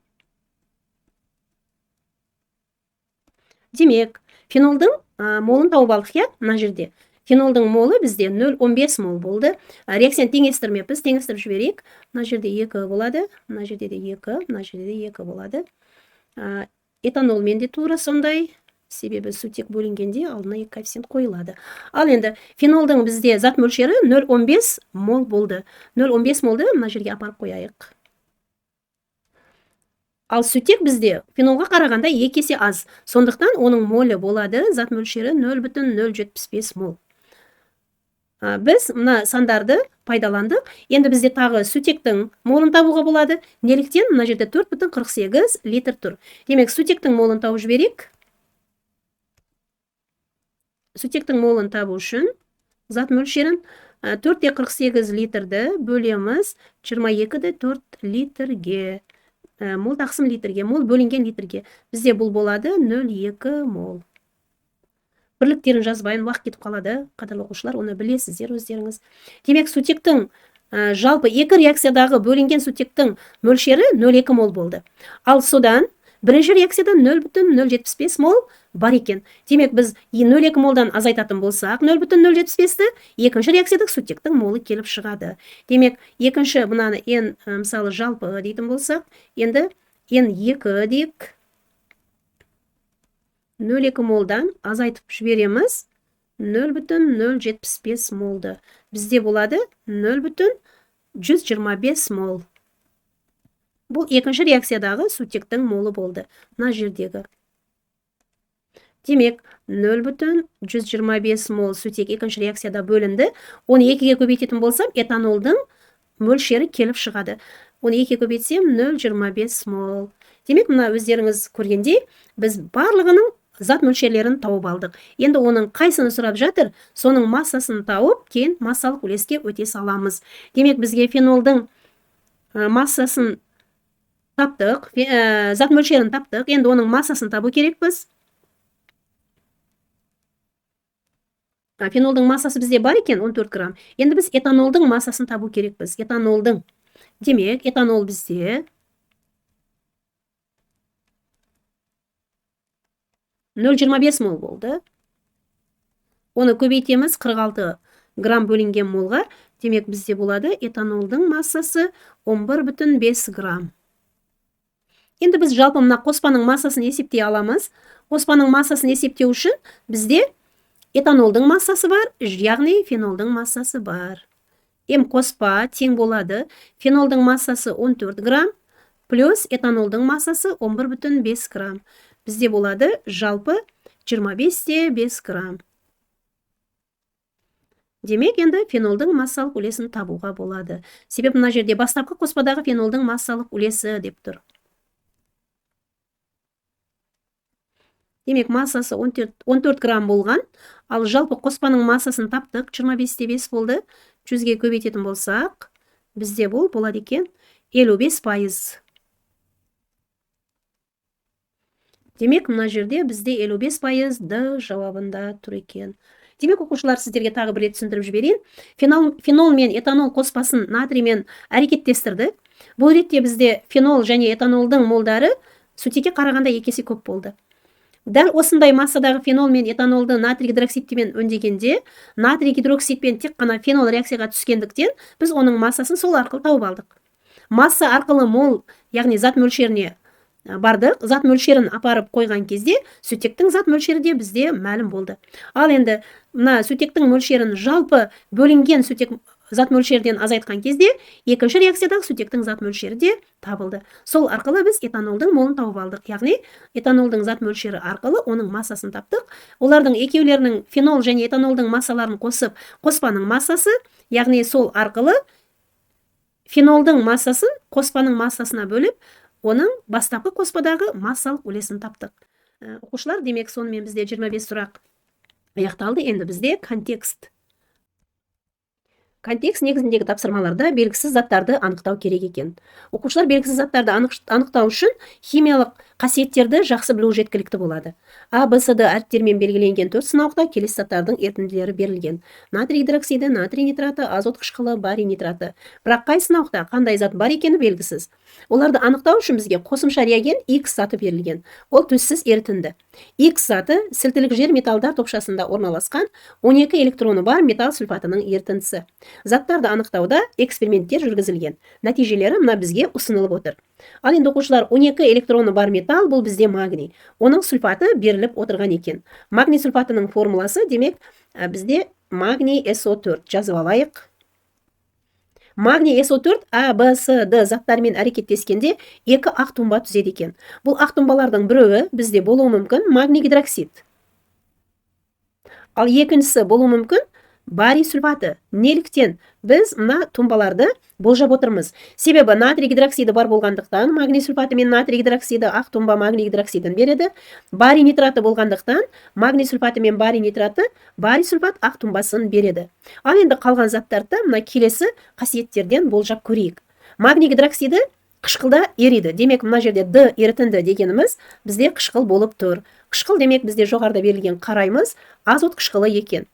Демек, фенолдың молын тауып алдық, иә, мына жерде. Фенолдың молы бізде 0,15 мол болды. Реакцияны теңестірмеппіз, теңестіріп жіберейік. Мына жерде 2 болады, мына жерде де 2, мына жерде де 2 болады. Этанолмен де тура сондай, себебі сутек бөлінгенде алдына 2 коэффициент қойылады. Ал енді фенолдың бізде зат мөлшері 0,15 мол болды. 0,15 молды мына жерге апарып қояйық. Ал сутек бізде фенолға қарағанда 2 есе аз. Сондықтан оның молы болады, зат мөлшері 0,075 мол. Біз мына сандарды пайдаландық. Енді бізде тағы сутектің молын табуға болады. Неліктен мына жерде 4,48 литр тұр. Демек, сутектің молын тауып жіберейік. Сутектің молын табу үшін зат мөлшерін 4,48 литрді бөлеміз 22-де 4 литрге. Мол тақсым литрге, мол бөлінген литрге. Бізде бұл болады 0,2 мол. Бірліктерін жазбайын, уақыт кетіп қалады. Қадірлі оқушылар, оны білесіздер өздеріңіз. Демек, сутектің жалпы екі реакциядағы бөлінген сутектің мөлшері 0,2 мол болды. Ал содан бірінші реакцияда 0,075 мол бар екен. Демек, біз 0,2 молдан азайтатын болсақ, 0,075-ті екінші реакцияда сутектің молы келіп шығады. Демек, екінші бұнаны N мысалы жалпы дейтін болсақ, енді N2 дейік. 0,2 молдан азайтып жібереміз 0,075 молды. Бізде болады 0,125 мол. Бұл екінші реакциядағы сутектің молы болды. Мына жердегі. Демек, 0,125 мол сутек екінші реакцияда бөлінді. Оны 2-ге көбейтетін болсам, этанолдың мөлшері келіп шығады. Оны 2-ге көбейтсем 0,25 мол. Демек, мына өздеріңіз көргендей, біз барлығының зат мөлшерлерін тауып алдық. Енді оның қайсыны сұрап жатыр, соның массасын тауып, кейін массалық үлеске өте саламыз. Демек, бізге фенолдың массасын таптық, зат мөлшерін таптық. Енді оның массасын табу керекпіз. Фенолдың массасы бізде бар екен 14 грамм. Енді біз этанолдың массасын табу керекпіз. Этанолдың. Демек, этанол бізде 0,25 мол болды. Оны көбейтеміз 46 грамм бөлінген молға. Демек бізде болады этанолдың массасы 11,5 грамм. Енді біз жалпы мына қоспаның массасын есептей аламыз. Қоспаның массасын есептеу үшін бізде этанолдың массасы бар, яғни фенолдың массасы бар. Қоспа тең болады. Фенолдың массасы 14 грамм, плюс этанолдың массасы 11,5 грамм. Бізде болады жалпы 25,5 грамм. Демек, енді фенолдың массалық үлесін табуға болады. Себеп мына жерде бастапқы қоспадағы фенолдың массалық үлесі деп тұр. Демек, массасы 14 грамм болған, ал жалпы қоспаның массасын таптық, 25,5 болды. 100-ге көбейтетін болсақ, бізде бұл болады екен 55%. Демек, мына жерде бізде 55% Д жауабында тұр екен. Демек, оқушылар, сіздерге тағы бір рет түсіндіріп жіберейін. Фенол мен этанол қоспасын натриймен әрекеттестірдік. Бұл ретте бізде фенол және этанолдың молдары сутекке қарағанда 2 есе көп болды. Дәл осындай массадағы фенол мен этанолды натрий гидроксидпен өңдегенде, натрий гидроксидпен тек қана фенол реакцияға түскендіктен, біз оның массасын сол арқылы тауып алдық. Масса арқылы мол, яғни зат мөлшеріне бардық. Зат мөлшерін апарып қойған кезде, сутектің зат мөлшері де бізде мәлім болды. Ал енді мына сутектің мөлшерін жалпы бөлінген сутек зат мөлшерден азайтқан кезде, екінші реакциядағы сутектің зат мөлшері де табылды. Сол арқылы біз этанолдың молын тауып алдық. Яғни, этанолдың зат мөлшері арқылы оның массасын таптық. Олардың екеулерінің фенол және этанолдың массаларын қосып, қоспаның массасы, яғни сол арқылы фенолдың массасын қоспаның массасына бөліп, оның бастапқы қоспадағы массалық үлесін таптық. Оқушылар, демек, сонымен бізде 25 сұрақ аяқталды. Енді бізде контекст. Контекст негізіндегі тапсырмаларда белгісіз заттарды анықтау керек екен. Оқушылар белгісіз заттарды анықтау үшін химиялық қасиеттерді жақсы білу жеткілікті болады. А, Б, С, Д әріптермен белгіленген 4 сынақта келесі заттардың ерітінділері берілген. Натрий гидроксиді, натрий нитраты, азот қышқылы, барий нитраты. Бірақ қай сынақта қандай зат бар екені белгісіз. Оларды анықтау үшін бізге қосымша реагент X заты берілген. Ол түссіз ерітінді. X заты сілтілік жер металдар топшасында орналасқан 12 электроны бар металл сульфатының ерітіндісі. Заттарды анықтауда эксперименттер жүргізілген. Нәтижелері мына бізге ұсынылып отыр. Ал енді оқушылар, 12 электроны бар металл бұл бізде магний. Оның сульфаты беріліп отырған екен. Магний сульфатының формуласы, демек, бізде магний SO4 жазып алайық. Магний SO4 А, Б, С, Д заттарымен әрекеттескенде 2 ақ тұнба түзеді екен. Бұл ақ тұнбалардың біреуі бізде болуы мүмкін магний гидроксид. Ал екіншісі болуы мүмкін барий сульфаты. Неліктен біз мына тұнбаларды болжап отырмыз? Себебі натрий гидроксиді бар болғандықтан, магний сульфаты мен натрий гидроксиді ақ тұнба магний гидроксидін береді. Барий нитраты болғандықтан, магний сульфаты мен барий нитраты барий сульфат ақ тұнбасын береді. Ал енді қалған заттарды мына келесі қасиеттерден болжап көрейік. Магний гидроксиді қышқылда ериді. Демек, мына жерде Д ерітінді дегеніміз бізде қышқыл болып тұр. Қышқыл демек бізде жоғарыда берілген қараймыз, азот қышқылы екен.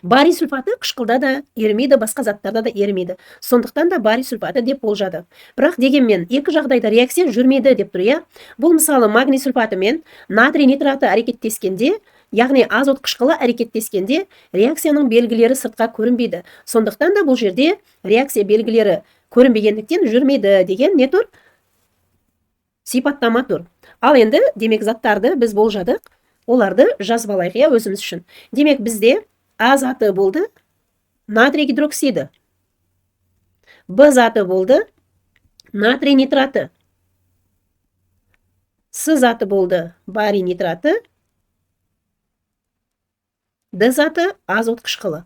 Барий сульфаты қышқылда да ерімейді, басқа заттарда да ерімейді. Сондықтан да барий сульфаты деп болжады. Бірақ дегенмен екі жағдайда реакция жүрмейді деп тұр. Бұл мысалы магний сульфаты мен натрий нитраты әрекеттескенде, яғни азот қышқылы әрекеттескенде реакцияның белгілері сыртқа көрінбейді. Сондықтан да бұл жерде реакция белгілері көрінбегендіктен жүрмейді деген не тұр? Сипаттама тұр. Ал енді демек заттарды біз болжадық, оларды жазып алайық өзіміз үшін. Демек бізде А заты болды, натрий гидроксиді. Б заты болды, натрий нитраты. С заты болды, барий нитраты. Д заты азот қышқылы.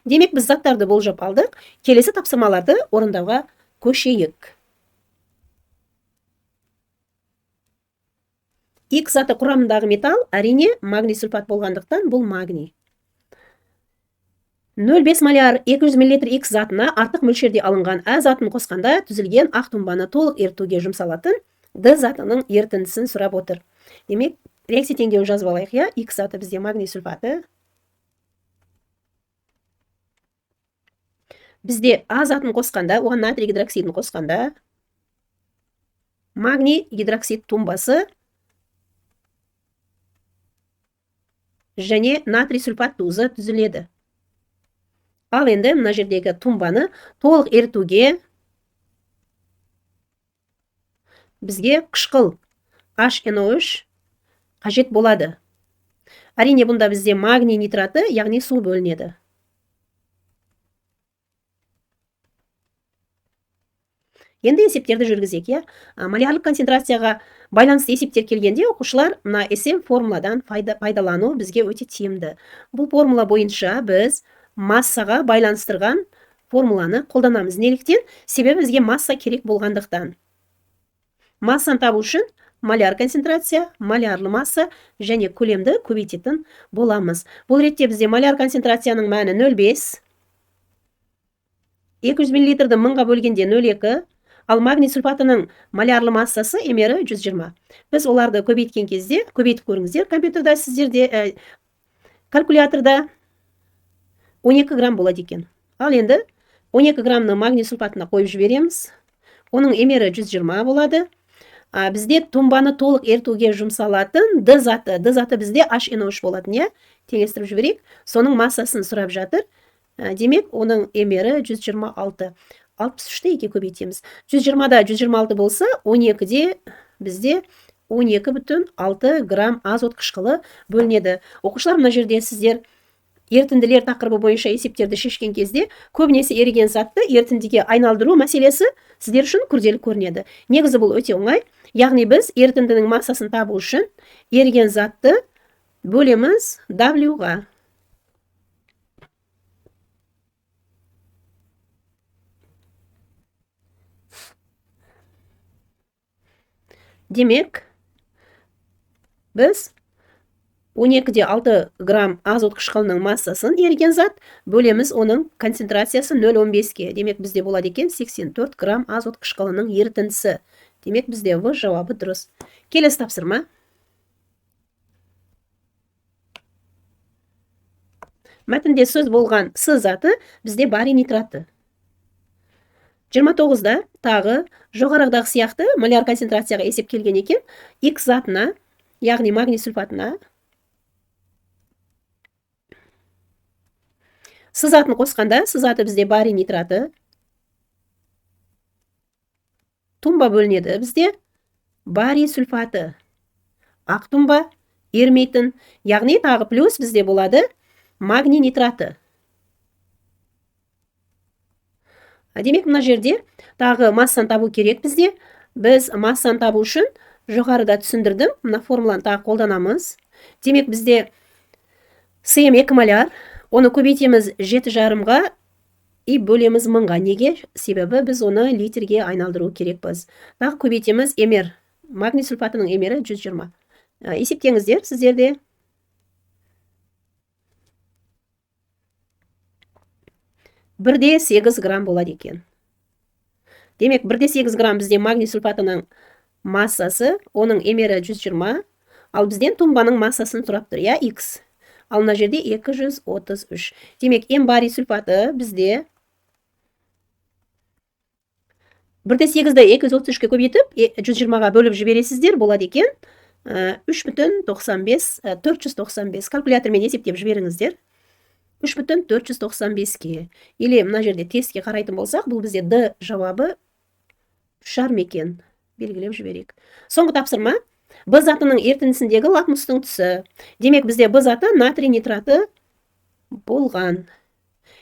Демек біз заттарды болжап алдық, келесі тапсырмаларды орындауға көшейік. X заты құрамындағы металл әрине магний сульфат болғандықтан бұл магний. 0,5 маляр 200 мл X затына артық мөлшерде алынған А затын қосқанда түзілген ақ тұнбаны толық ерітуге жұмсалатын Д затының ерітіндісін сұрап отыр. Демек, реакция теңдеуін жазып алайық. X заты бізде магний сульфаты. Бізде А затын қосқанда, оған натрий гидроксидін қосқанда, магний гидроксид тұнбасы және натрий сульфат тұзы түзіледі. Ал енді мына жердегі тұнбаны толық ерітуге бізге қышқыл HNO3 қажет болады. Әрине бұнда бізде магний нитраты, яғни су бөлінеді. Енді есептерді жүргізейік, иә. Молярлық концентрацияға байланысты есептер келгенде оқушылар мына SM формуладан пайдалану бізге өте тиімді. Бұл формула бойынша біз массаға байланыстырған формуланы қолданамыз. Неліктен? Себебі бізге масса керек болғандықтан. Массаны табу үшін моляр концентрация, молярлы масса және көлемді көбейтетін боламыз. Бұл ретте бізде моляр концентрацияның мәні 0,5, 200 мл-ді 1000-ға бөлгенде 0,2, ал магний сульфатының молярлы массасы емері 120. Біз оларды көбейткен кезде, көбейтіп көріңіздер, компьютерда сіздерде калькуляторда 12 грамм болады екен. Ал енді 12 граммны магний сульфатына қойып жібереміз. Оның емері 120 болады. Бізде тұнбаны толық ертуге жұмсалатын D заты бізде HNO3 болатын, иә? Теңестіріп жіберейік. Соның массасын сұрап жатыр. Демек, оның емері 126. 63-ті 2 көбейтеміз. 120-да 126 болса, 12-де бізде 12,6 грамм азот қышқылы бөлінеді. Оқушылар, мына жерде сіздер ерітінділер тақырыбы бойынша есептерді шешкен кезде көбінесе еріген затты ерітіндіге айналдыру мәселесі сіздер үшін күрделі көрінеді. Негізі бұл өте оңай. Яғни біз ерітіндінің массасын табу үшін еріген затты бөлеміз W-ға. Демек, біз 12-де 6 грамм азот қышқылының массасын еріген зат, бөлеміз оның концентрациясы 0,15-ке. Демек, бізде болады екен 84 грамм азот қышқылының ерітіндісі. Демек, бізде В жауабы дұрыс. Келесі тапсырма. Мәтінде сөз болған С заты бізде барий нитраты. 29-да тағы жоғарыдағы сияқты моляр концентрацияға есеп келген екен. X затына, яғни магний сульфатына С затын қосқанда, С заты бізде барий нитраты. Тұнба бөлінеді бізде барий сульфаты. Ақ тұнба ермейтін, яғни тағы плюс бізде болады магний нитраты. Демек, мына жерде тағы массаны табу керек бізде. Біз массаны табу үшін жоғарыда түсіндірдім. Мына формуланы тағы қолданамыз. Демек, бізде СМ 2 моляр. Оны көбейтеміз 7,5-ға и бөлеміз 1000-ға. Неге? Себебі біз оны литрге айналдыру керекпіз. Тағы көбейтеміз емер. Магний сульфатының емері 120. Есептеңіздер сіздерде. 1,8 грамм болады екен. Демек, 1,8 грамм бізде магний сульфатының массасы, оның емері 120, ал бізден тұнбаның массасын сұрап тұр, я, X. Ал мына жерде 233. Демек, ем барий сульфаты бізде 1,8-ді 233-ке көбейтіп, 120-ға бөліп жібересіздер, болады екен 3,495. Калькулятормен есептеп жіберіңіздер. 3,495-ке. Или мына жерде тестке қарайтын болсақ, бұл бізде D жауабы 3,5 екен. Белгілеп жіберейік. Соңғы тапсырма. Б затының ерітіндісіндегі лакмустың түсі. Демек, бізде Б заты натрий нитраты болған.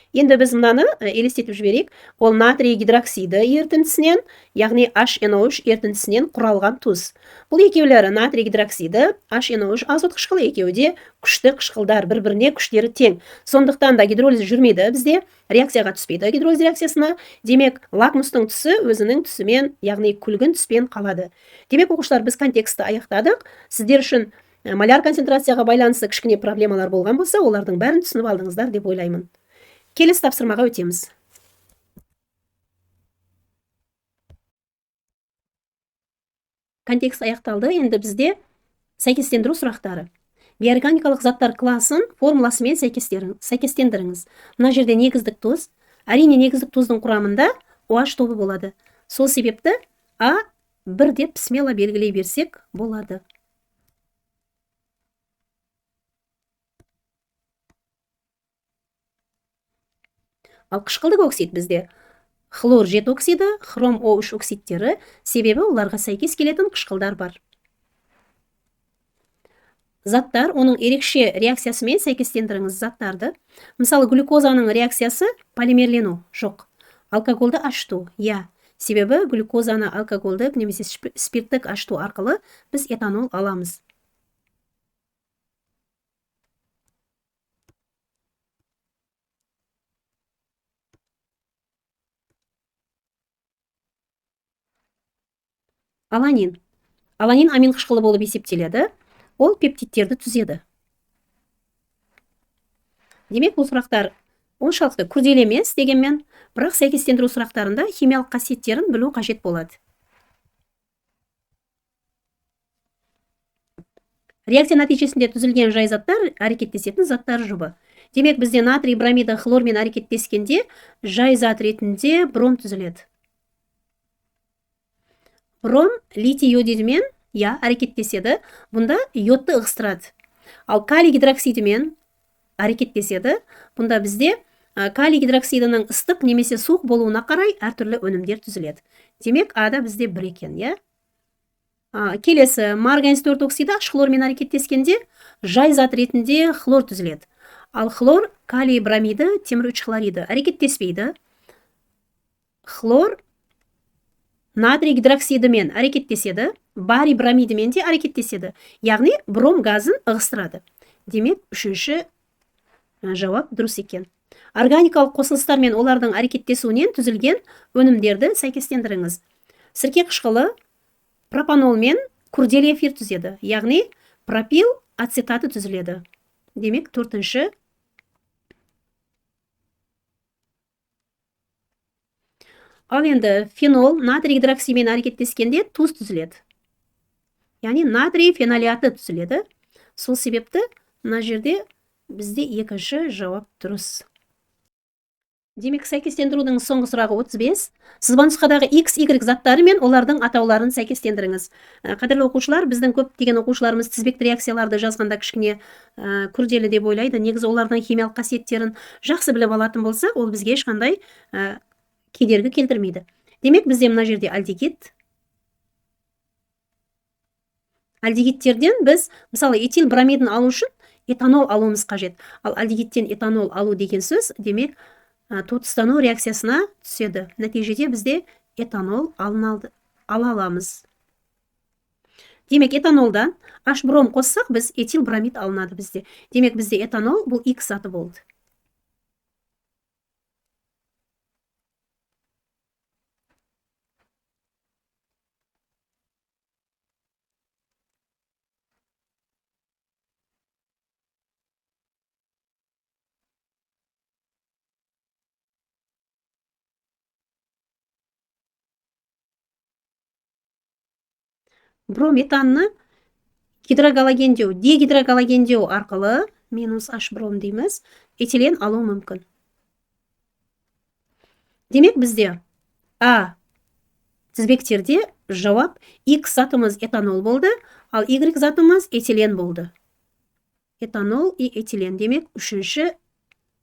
Енді біз мынаны елестетіп жіберейік. Ол натрий гидроксиді ерітіндісінен, яғни HNO3 ерітіндісінен құралған тұз. Бұл екеулері натрий гидроксиді, HNO3 азот қышқылы, екеуде күшті қышқылдар, бір-біріне күштері тең. Сондықтан да гидролиз жүрмейді бізде, реакцияға түспейді гидролиз реакциясына. Демек, лакмустың түсі өзінің түсімен, яғни күлгін түспен қалады. Демек, оқушылар, біз контексті аяқтадық. Сіздер үшін моляр концентрацияға байланысты кішкене проблемалар болған болса, олардың бәрін түсініп алдыңыздар деп ойлаймын. Келесі тапсырмаға өтеміз. Контекст аяқталды. Енді бізде сәйкестендіру сұрақтары. Биорганикалық заттар класын формуласымен сәйкестендіріңіз. Мына жерде негіздік тұз. Әрине, негіздік тұздың құрамында OH тобы болады. Сол себепті А1 деп смело белгілей берсек болады. Ал қышқылдық оксид бізде хлор жет оксиді, хром О3 оксидтері, себебі оларға сәйкес келетін қышқылдар бар. Заттар, оның ерекше реакциясымен сәйкестендіріңіз заттарды. Мысалы, глюкозаның реакциясы полимерлену, жоқ. Алкогольді ашыту, я. Себебі глюкозаны алкогольдік немесе спирттік ашыту арқылы біз этанол аламыз. Аланин. Аланин амин қышқылы болып есептеледі. Ол пептидтерді түзеді. Демек, бұл сұрақтар оншалықты күрделі емес дегенмен, бірақ сәйкестендіру сұрақтарында химиялық қасиеттерін білу қажет болады. Реакция нәтижесінде түзілген жай заттар әрекеттесетін заттар жұбы. Демек, бізде натрий бромиді хлормен әрекеттескенде жай зат ретінде бром түзіледі. Бром литий йодидімен әрекеттеседі, бұнда йодты ығыстырады. Ал калий гидроксидімен әрекеттеседі, бұнда бізде калий гидроксидінің ыстық немесе суық болуына қарай әртүрлі өнімдер түзіледі. Демек, ада бізде бір екен, Келесі, марганец 4 оксиді аш хлормен әрекеттескенде жай зат ретінде хлор түзіледі. Ал хлор калий бромиді темір 3 хлориді әрекеттеспейді. Хлор натрий гидроксидімен әрекеттеседі, барий бромидімен де әрекеттеседі. Яғни бром газын ығыстырады. Демек, үшінші жауап дұрыс екен. Органикалық қосылыстар мен олардың әрекеттесуінен түзілген өнімдерді сәйкестендіріңіз. Сірке қышқылы пропанол мен күрделі эфир түзеді. Яғни пропил ацетаты түзіледі. Демек, төртінші. Ал енді фенол натрий гидроксидімен әрекеттескенде тұз түзіледі. Яғни натрий фенолиаты түзіледі. Сол себепті мына жерде бізде екінші жауап дұрыс. Демек, сәйкестендірудің соңғы сұрағы 35. Сызбанұсқадағы X, Y заттары мен олардың атауларын сәйкестендіріңіз. Қадірлі оқушылар, біздің көптеген оқушыларымыз тізбекті реакцияларды жазғанда кішкене күрделі деп ойлайды. Негізі олардың химиялық қасиеттерін жақсы біліп алатын болса, ол бізге ешқандай кедергі келтірмейді. Демек, бізде мына жерде альдегид. Альдегидтерден біз, мысалы, этил бромидін алу үшін этанол алуымыз қажет. Ал альдегидтен этанол алу деген сөз, демек, тотыстану реакциясына түседі. Нәтижеде бізде этанол ала аламыз. Демек, этанолдан H бром қоссақ, біз этил бромид алынады бізде. Демек, бізде этанол бұл X заты болды. Брометанны гидрогалогендеу, дегидрогалогендеу арқылы минус H бром дейміз, этилен алу мүмкін. Демек, бізде А тізбектерде жауап X затымыз этанол болды, ал Y затымыз этилен болды. Этанол и этилен. Демек, үшінші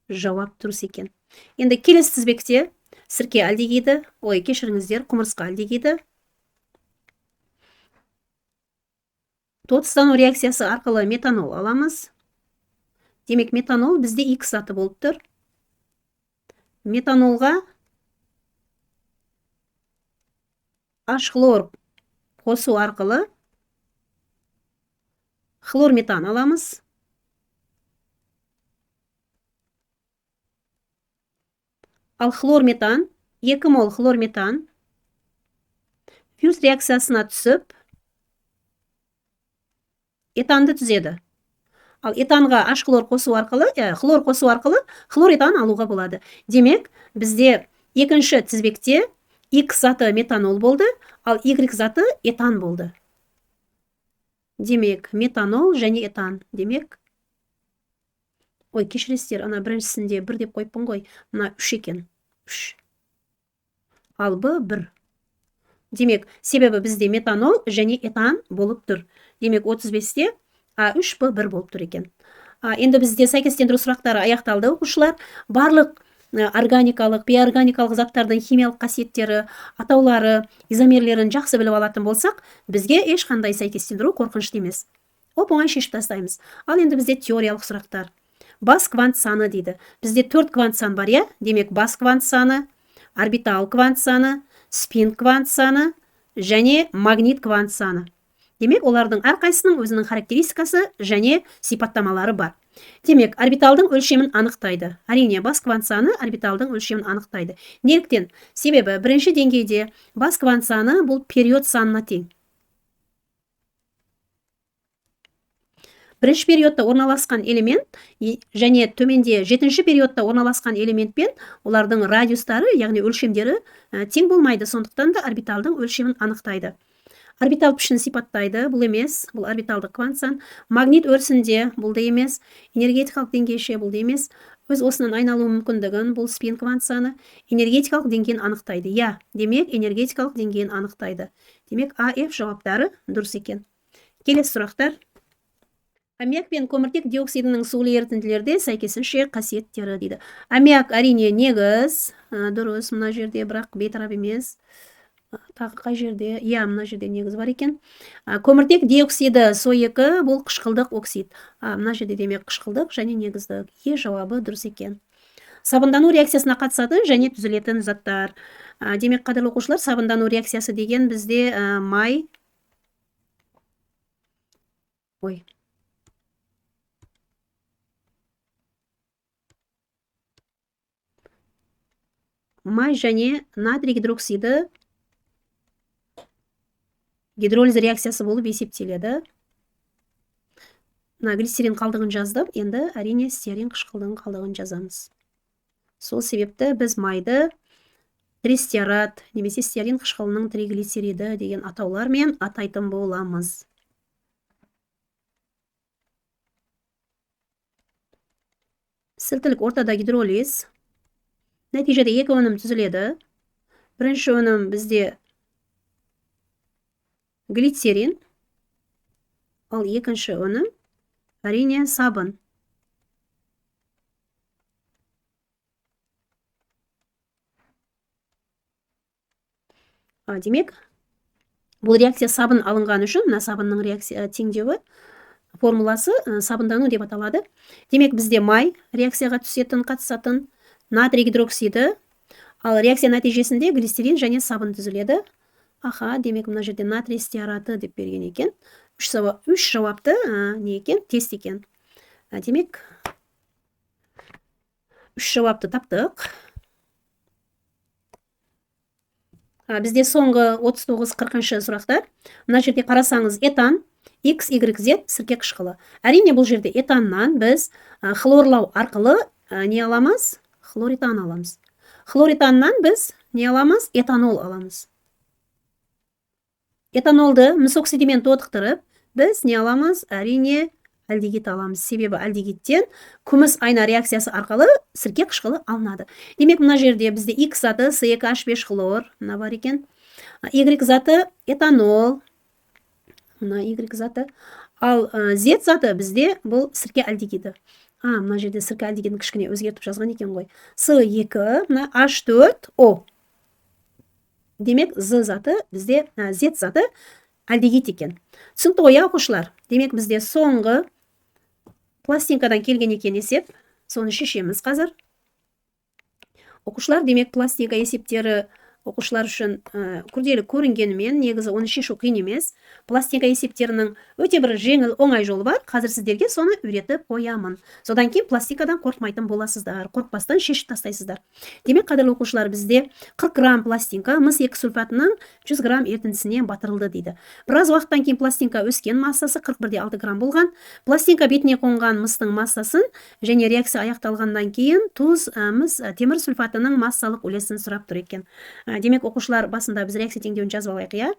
жауап дұрыс екен. Енді келесі тізбекте сірке альдегиді, кешіріңіздер, құмырсқа альдегиді. Тотыстану реакциясы арқылы метанол аламыз. Демек, метанол бізде X заты болып тұр. Метанолға H хлор қосу арқылы хлор метан аламыз. Ал хлор метан, 2 мол хлор метан фьюз реакциясына түсіп, этанды түзеді. Ал этанға H хлор қосу арқылы, хлор этан алуға болады. Демек, бізде екінші тізбекте X заты метанол болды, ал Y заты этан болды. Демек, метанол және этан. Демек, кешіресіздер, ана біріншісінде 1 деп қойыппын ғой, мына 3 екен. 3. Ал Б 1. Демек, себебі бізде метанол және этан болып тұр. Демек, 35-те А3 Б1 болып тұр екен. Енді бізде сәйкестендіру сұрақтары аяқталды, оқушылар. Барлық органикалық, бейорганикалық заттардың химиялық қасиеттері, атаулары, изомерлерін жақсы біліп алатын болсақ, бізге ешқандай сәйкестендіру қорқынышты емес. Оп-оңай шешіп тастаймыз. Ал енді бізде теориялық сұрақтар. Бас квант саны дейді. Бізде 4 квант сан бар, иә? Демек, бас квант саны, орбитал квант саны, спин квант саны және магнит квант саны. Демек, олардың әрқайсының өзінің характеристикасы және сипаттамалары бар. Демек, орбиталдың өлшемін анықтайды. Әрине, бас квант саны орбиталдың өлшемін анықтайды. Неліктен? Себебі бірінші деңгейде бас квант саны бұл период санына тең. Бірінші периодта орналасқан элемент және төменде жетінші периодта орналасқан элементпен олардың радиустары, яғни өлшемдері тең болмайды. Сондықтан да орбиталдың өлшемін анықтайды. Орбитал пішін сипаттайды, бұл емес, бұл орбиталдық квант сан. Магнит өрісінде, бұл да емес, энергетикалық деңгейше, бұл да емес, өз осынан айналу мүмкіндігін, бұл спин квант саны, энергетикалық деңгейін анықтайды. Я, демек, энергетикалық деңгейін анықтайды. Демек, АФ жауаптары дұрыс екен. Келесі сұрақтар. Аммиак пен көміртек диоксидінің сулы ерітінділерде сәйкесінше қасиеттері дейді. Аммиак әрине негіз, дұрыс, мына жерде, бірақ бейтарап емес. Тағы қай жерде? Я, мына жерде негіз бар екен. Көміртек диоксиді SO2 бұл қышқылдық оксид. Мына жерде демек қышқылдық және негізді. Е жауабы дұрыс екен. Сабындану реакциясына қатысатын және түзілетін заттар. Демек, қадірлі оқушылар, сабындану реакциясы деген бізде май және натрий гидроксиді гидролиз реакциясы болып есептеледі. Глицерин қалдығын жаздым, енді әрине стеарин қышқылдығын қалдығын жазамыз. Сол себепті біз майды тристеарат немесе стеарин қышқылының триглицериді деген атаулармен атайтын боламыз. Сілтілік ортада гидролиз. Нәтижеде екі өнім түзіледі. Бірінші өнім бізде глицерин, ал екінші өнім әрине сабын. Демек, бұл реакция сабын алынған үшін, мына сабынның реакция теңдеуі формуласы сабындану деп аталады. Демек, бізде май реакцияға түсетін, қатысатын, натрий гидроксиді, ал реакция нәтижесінде глицерин және сабын түзіледі. Демек, мына жерде натрий стеараты деп берген екен. Үш жауапты не екен? Тест екен. Демек, үш жауапты таптық. Бізде соңғы 39-40 сұрақтар. Мына жерде қарасаңыз, этан, X, Y, Z сірке қышқылы. Әрине, бұл жерде этаннан біз хлорлау арқылы не аламыз? Хлоритан аламыз. Хлоританнан біз не аламыз? Этанол аламыз. Этанолды мыс оксидімен тотықтырып, біз не аламыз? Әрине, альдегид аламыз. Себебі альдегидтен күміс айна реакциясы арқылы сірке қышқылы алынады. Демек, мына жерде бізде X заты C2H5 хлор, мына бар екен. Y заты этанол, мына Y заты. Ал Z заты бізде бұл сірке альдегиді. Мына жерде сірке альдегидін кішкене өзгертіп жазған екен ғой. C2, мына H4O. Демек, Z заты бізде, Z заты альдегид екен. Түсінікті ғой, оқушылар. Демек, бізде соңғы пластинкадан келген екен есеп. Соны шешеміз қазір. Оқушылар, демек, пластинка есептері оқушылар үшін күрделі көрінгенімен, негізі оны шешу қиын емес. Пластинка есептерінің өте бір жеңіл, оңай жолы бар. Қазір сіздерге соны үйретіп қоямын. Содан кейін пластинкадан қорқмайтын боласыздар, қорқпастан шешіп тастайсыздар. Демек, қадірлі оқушылар, бізде 40 грамм пластинка мыс 2 сульфатының 100 грамм ерітіндісіне батырылды дейді. Біраз уақыттан кейін пластинка өскен массасы 41,6 грамм болған. Пластинка бетіне қонған мыстың массасын және реакция аяқталғаннан кейін тұз, мыс, темір сульфатының массалық үлесін сұрап тұр екен. Демек, оқушылар, басында біз реакция теңдеуін жазып алайық, иә?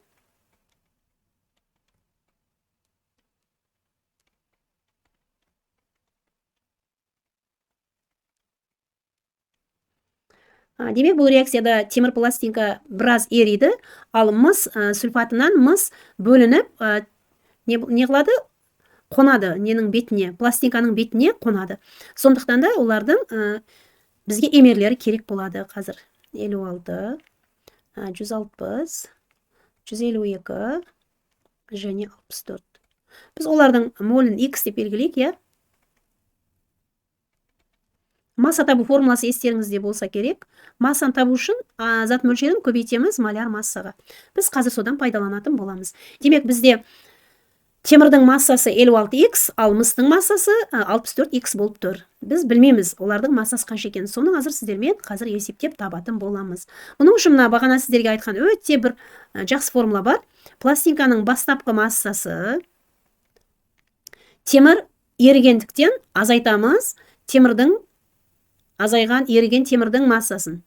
Демек, бұл реакцияда темір пластинка біраз ериді, ал мыс сульфатынан мыс бөлініп, не қылады? Қонады, ненің бетіне, пластинканың бетіне қонады. Сондықтан да олардың бізге емерлері керек болады қазір. 56, 160, 152 және 64. Біз олардың молін x деп белгілейік, иә? Масса табу формуласы естеріңізде болса керек. Массаны табу үшін зат мөлшерін көбейтеміз маляр массаға. Біз қазір содан пайдаланатын боламыз. Демек бізде темірдің массасы 56x, ал мыстың массасы 64x болып тұр. Біз білмейміз олардың массасы қанша екенін. Соны сіздермен қазір есептеп табатын боламыз. Мұның үшін бағана сіздерге айтқан өте бір жақсы формула бар. Пластинканың бастапқы массасы темір ерігендіктен азайтамыз еріген темірдің массасын.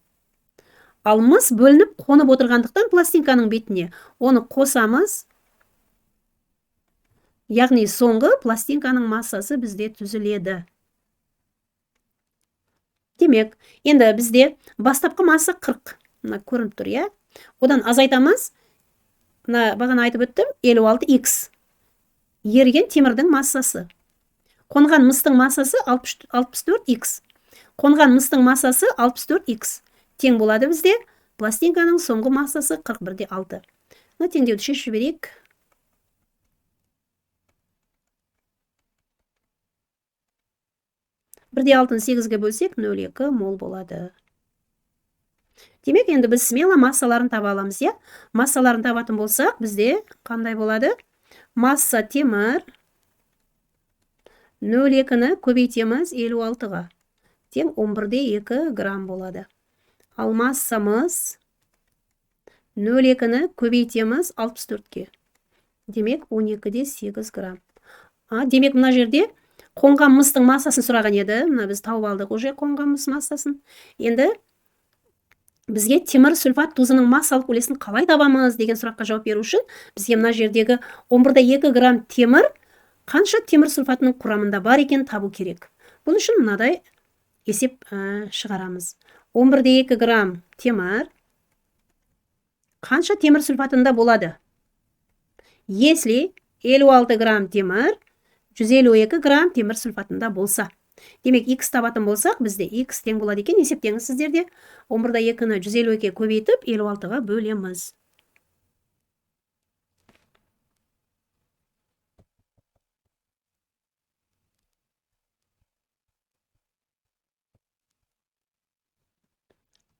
Ал мыс бөлініп қонып отырғандықтан пластинканың бетіне оны қосамыз. Яғни соңғы пластинканың массасы бізде түзіледі. Демек, енді бізде бастапқы масса 40. Көрініп тұр, иә? Одан азайтамыз. Бағана айтып өттім, 56x. Еріген темірдің массасы. Қонған мыстың массасы 64x. Қонған мыстың массасы 64x. Тең болады бізде. Пластинканың соңғы массасы 41,6. Теңдеуді шешіп жіберейік. 1,6-ны 8-ге бөлсек 0,2 мол болады. Демек, енді біз смело массаларын таба аламыз, иә? Массаларын табатын болсақ, бізде қандай болады? Масса темір 0,2-ні көбейтеміз 56-ға. Тең 11,2 грамм болады. Ал массамыз 0,2-ні көбейтеміз 64-ке. Демек, 12,8 грамм. Демек, мына жерде қонған мыстың массасын сұраған еді. Біз тауып алдық уже қонған мыс массасын. Енді бізге темір сульфат тұзының массалық үлесін қалай табамыз деген сұраққа жауап беру үшін бізге мына жердегі 11,2 грамм темір қанша темір сульфатының құрамында бар екен табу керек. Бұл үшін мынадай есеп шығарамыз. 11,2 грамм темір қанша темір сульфатында болады? Если 56 грамм темір 152 грамм темір сульфатында болса. Демек, x табатын болсақ, бізде x тең болады екен. Есептеңіз сіздерде. 11,2-ні 152-ге көбейтіп, 56-ға бөлеміз.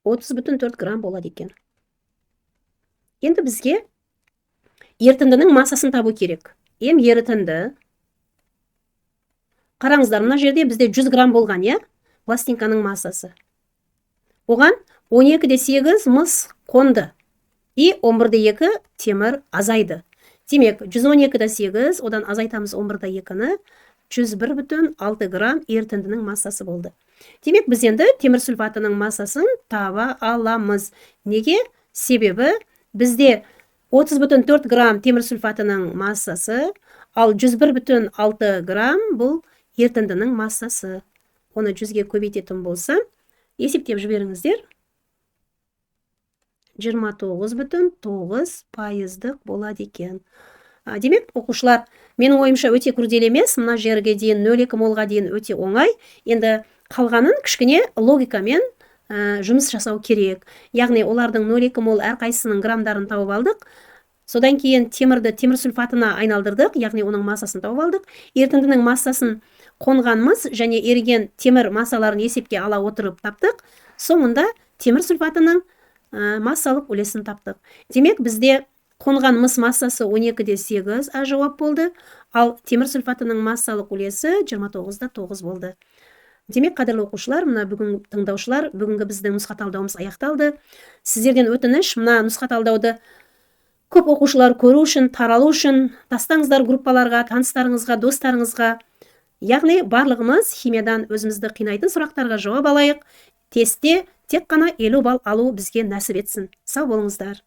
$30,4 грамм болады екен. Енді бізге ерітіндінің массасын табу керек. Ерітінді. Қараңыздар, мына жерде бізде 100 грамм болған, иә? Пластинканың массасы. Оған 12,8 мыс қонды. И 11,2 темір азайды. Демек, 112,8, одан азайтамыз 11,2-ні, 101,6 грамм ерітіндінің массасы болды. Демек, біз енді темір сульфатының массасын таба аламыз. Неге? Себебі бізде 30,4 грамм темір сульфатының массасы, ал 101,6 грамм бұл ерітіндінің массасы. Оны 100-ге көбейтетін болса, есептеп жіберіңіздер. 29,9% болады екен. Демек, оқушылар, менің ойымша өте күрделі емес, мына жерге дейін 0,2 молға дейін өте оңай. Енді қалғанын кішкене логикамен жұмыс жасау керек. Яғни, олардың 0,2 мол әрқайсының граммдарын тауып алдық. Содан кейін темірді темір сульфатына айналдырдық, яғни оның массасын тауып алдық. Ерітіндінің массасын қонған мыс және еріген темір массаларын есепке ала отырып таптық. Соңында темір сульфатының массалық үлесін таптық. Демек, бізде қонған мыс массасы 12,8 жауап болды, ал темір сульфатының массалық үлесі 29,9 болды. Демек, қадірлі оқушылар, мына бүгін тыңдаушылар, бүгінгі біздің нұсқа талдауымыз аяқталды. Сіздерден өтініш, мына нұсқа талдауды көп оқушылар көру үшін, таралу үшін тастаңыздар группаларға, таныстарыңызға, достарыңызға. Яғни, барлығымыз химиядан өзімізді қинайтын сұрақтарға жауап алайық. Тестте тек қана 50 балл алу бізге нәсіп етсін. Сау болыңыздар.